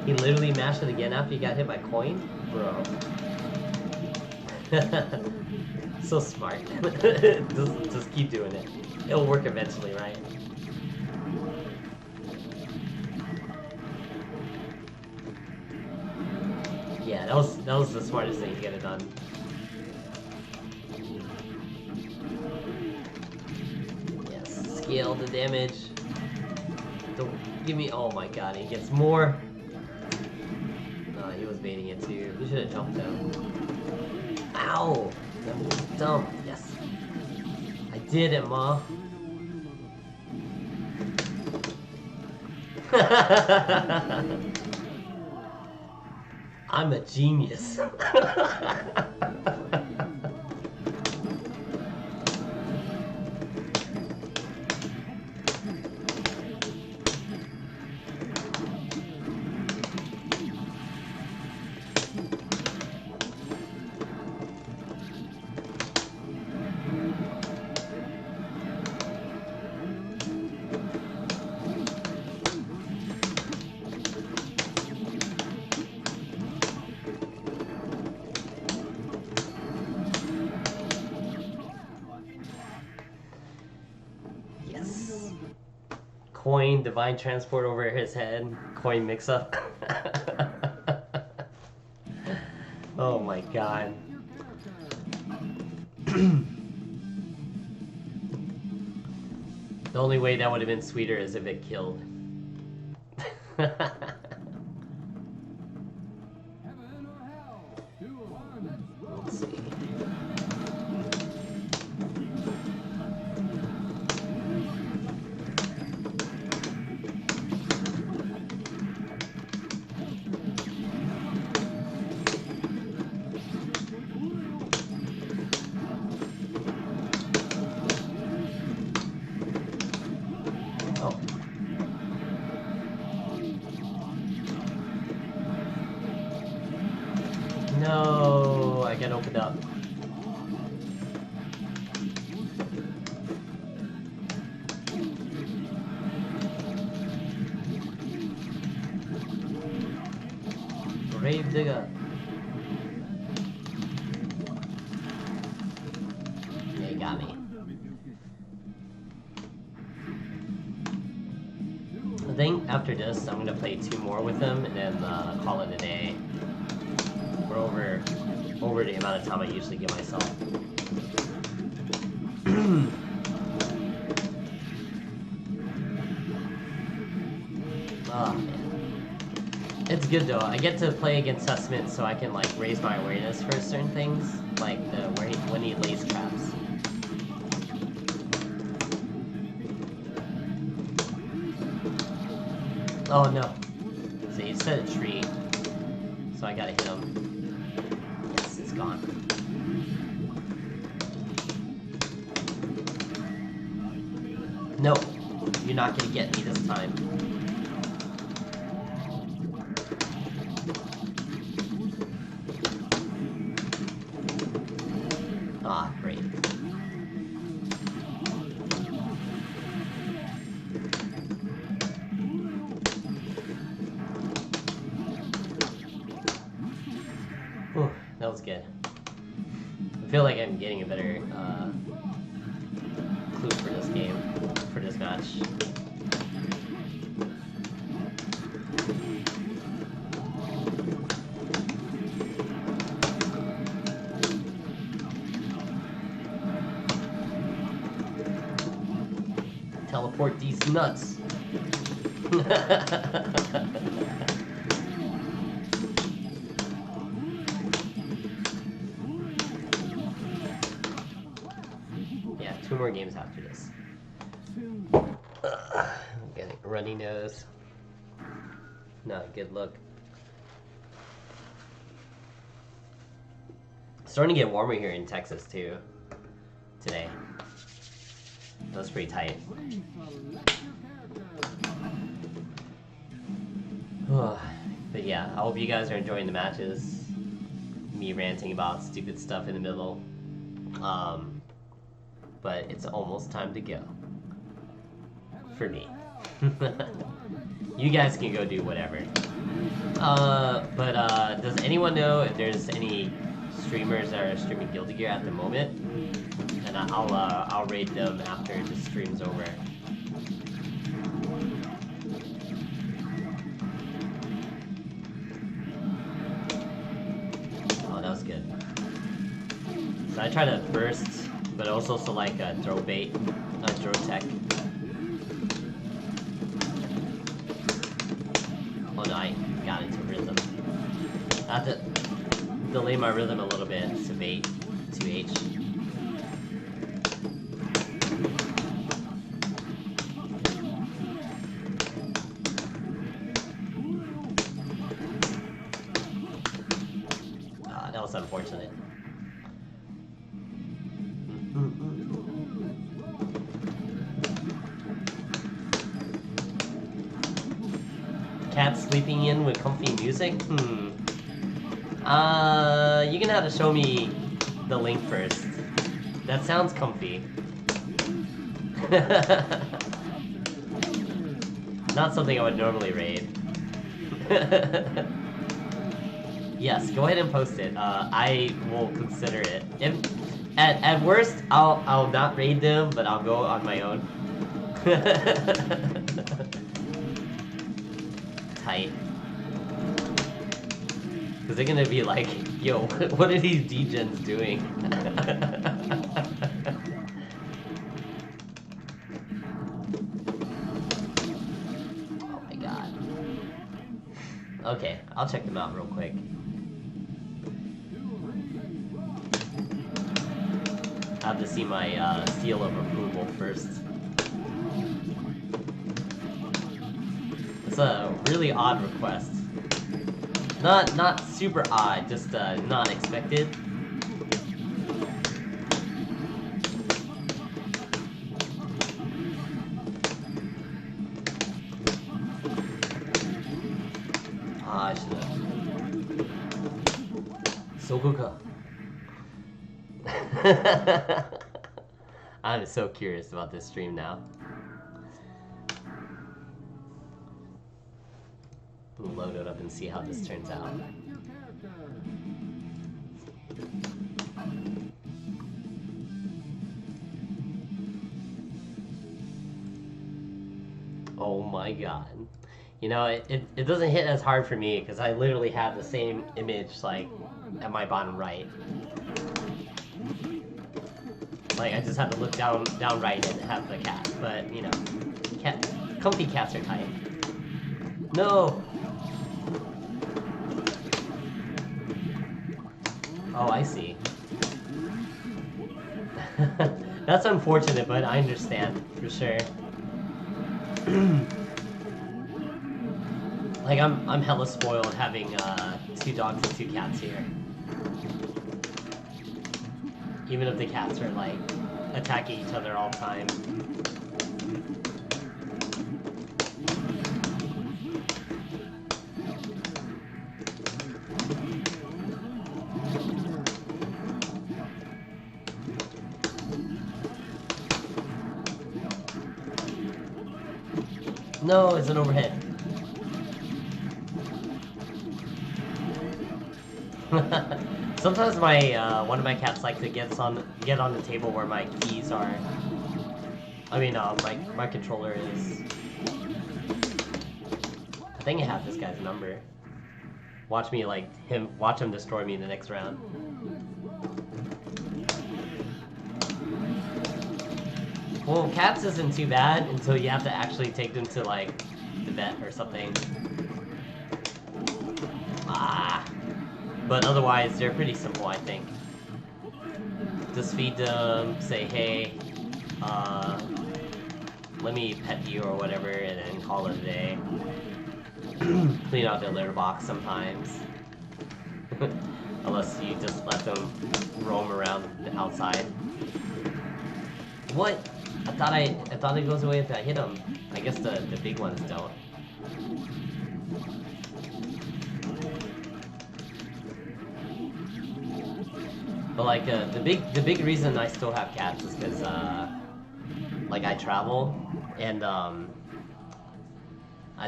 He literally mashed it again after he got hit by coin? Bro. So smart. just keep doing it. It'll work eventually, right? Yeah, that was the smartest thing to get it done. Yes, scale the damage. Don't give me. Oh my god, he gets more. He was baiting it too. He should have jumped down. Ow! That was dumb. Yes. I did it, Ma. I'm a genius. Yes. Coin, divine transport over his head, coin mix up. Oh my god. The only way that would have been sweeter is if it killed. Heaven or hell? Do one. Let's see. Oh. No, I got opened up. Grave digger. Yeah, you got me. I think after this, I'm gonna play 2 more with him and then call it a day. We're over the amount of time I usually give myself. Oh man. It's good though. I get to play against Sussman so I can like raise my awareness for certain things, like when he lays traps. Oh no. See, he set a tree. So I gotta hit him. Yes, it's gone. No, you're not gonna get me this time. Ah, great. Whew, that was good. I feel like I'm getting a better clue for this game, for this match. Teleport these nuts. Yeah, 2 more games after this. I'm getting a runny nose. Not a good look. It's starting to get warmer here in Texas too. Today. That's pretty tight. Please select your character. But yeah, I hope you guys are enjoying the matches. Me ranting about stupid stuff in the middle. But it's almost time to go. For me. You guys can go do whatever. Does anyone know if there's any streamers that are streaming Guilty Gear at the moment? And I'll raid them after the stream's over. Oh, that was good. So I try to burst, but also select a throw bait, a throw tech. Oh no, I got into rhythm. I have to delay my rhythm a little bit to bait 2H. That was unfortunate. Cat sleeping in with comfy music? You're gonna have to show me the link first. That sounds comfy. Not something I would normally raid. Yes, go ahead and post it. I will consider it. If at worst, I'll not raid them, but I'll go on my own. Tight. Because they're gonna be like, yo, what are these degens doing? Oh my god. Okay, I'll check them out real quick. I have to see my seal of approval first. It's a really odd request. Not super odd, just not expected. I should've. Sokuka. I'm so curious about this stream now. We'll load it up and see how this turns out. Oh my god. You know, it doesn't hit as hard for me because I literally have the same image like at my bottom right. Like I just have to look down right and have the cat. But you know, comfy cats are tight. No. Oh, I see. That's unfortunate, but I understand for sure. Like I'm hella spoiled having 2 dogs and 2 cats here. Even if the cats are like attacking each other all the time. No, it's an overhead. Sometimes my one of my cats like to get on the table where my keys are. I mean, my controller is. I think I have this guy's number. Watch him destroy me in the next round. Well, cats isn't too bad until you have to actually take them to like the vet or something. But otherwise, they're pretty simple, I think. Just feed them, say, hey, let me pet you or whatever, and then call it a day. Clean out their litter box sometimes. Unless you just let them roam around the outside. What? I thought it goes away if I hit them. I guess the big ones don't. But like the big reason I still have cats is because like I travel and I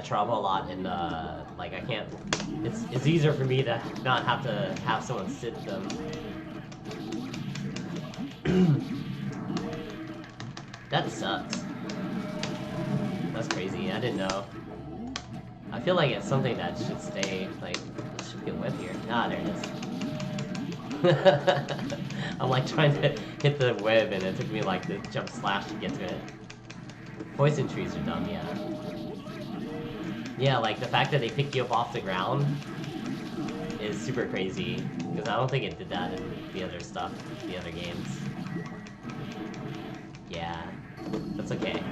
travel a lot and like I can't. It's easier for me to not have to have someone sit them. That sucks. That's crazy. I didn't know. I feel like it's something that should stay. Like it should get web here. Ah, there it is. I'm like trying to hit the web and it took me like the jump slash to get to it. Poison trees are dumb, yeah. Yeah, like the fact that they pick you up off the ground is super crazy. Because I don't think it did that in the other stuff, the other games. Yeah, that's okay.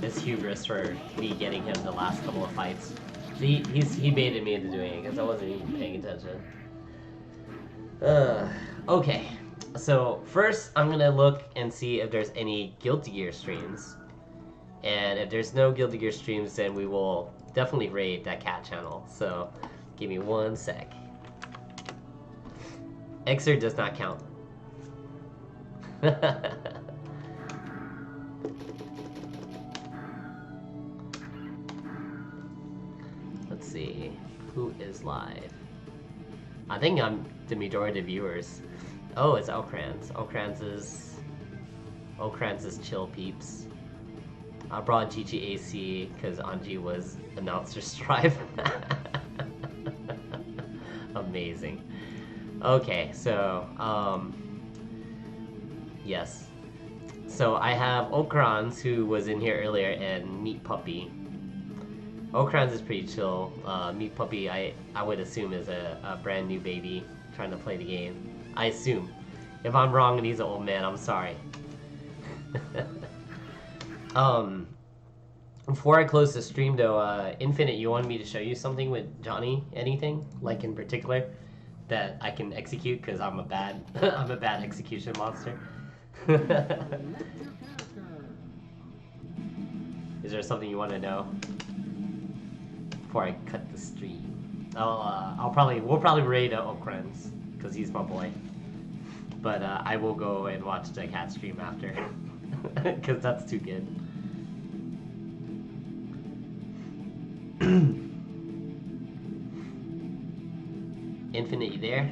It's hubris for me getting him the last couple of fights. He baited me into doing it because I wasn't even paying attention. Okay. So first I'm gonna look and see if there's any Guilty Gear streams. And if there's no Guilty Gear streams, then we will definitely raid that cat channel. So give me 1 sec. Xer does not count. Let's see, who is live? I think I'm the majority of viewers. Oh, it's Okrans. Okrans is chill peeps. I brought GGAC because Anji was announcer strive. Amazing. Okay, so yes. So I have Okrans who was in here earlier and Meat Puppy. Okrans is pretty chill. Meat Puppy, I would assume is a brand new baby trying to play the game. I assume. If I'm wrong and he's an old man, I'm sorry. Before I close the stream though, Infinite, you wanted me to show you something with Johnny? Anything? Like in particular? That I can execute? Because I'm a bad I'm a bad execution monster. Is there something you want to know? Before I cut the stream. We'll probably raid Okrans, because he's my boy. But I will go and watch the cat stream after. Because that's too good. Infinite, you there?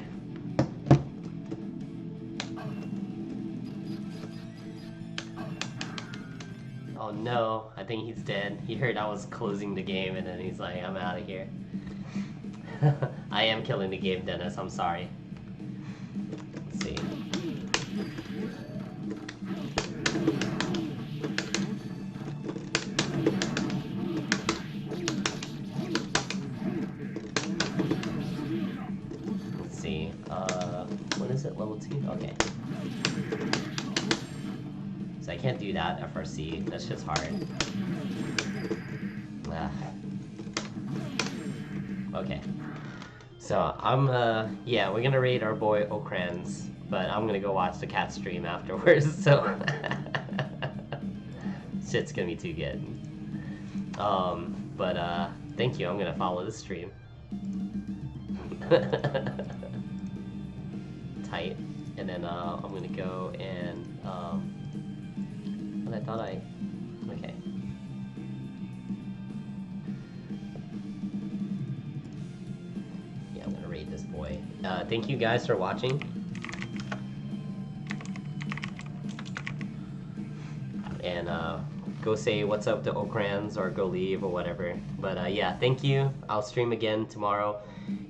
Oh no, I think he's dead. He heard I was closing the game and then he's like, I'm out of here. I am killing the game, Dennis, I'm sorry. Let's see. Let's see. What is it? Level 2? Okay. So I can't do that FRC. That's just hard. Okay. So I'm yeah, we're gonna raid our boy Okrans, but I'm gonna go watch the cat stream afterwards. So shit's gonna be too good. But thank you. I'm gonna follow the stream. Tight. And then I'm gonna go and I thought I... Okay. Yeah, I'm gonna raid this boy. Thank you guys for watching. And go say what's up to Okrans or go leave or whatever. But yeah, thank you. I'll stream again tomorrow.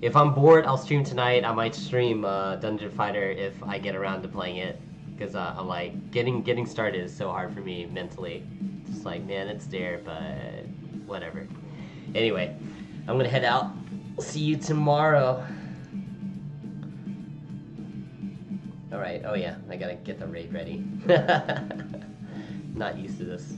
If I'm bored, I'll stream tonight. I might stream Dungeon Fighter if I get around to playing it. Because I'm like, getting started is so hard for me mentally. Just like, man, it's there, but whatever. Anyway, I'm gonna head out. See you tomorrow. Alright, oh yeah, I gotta get the raid ready. Not used to this.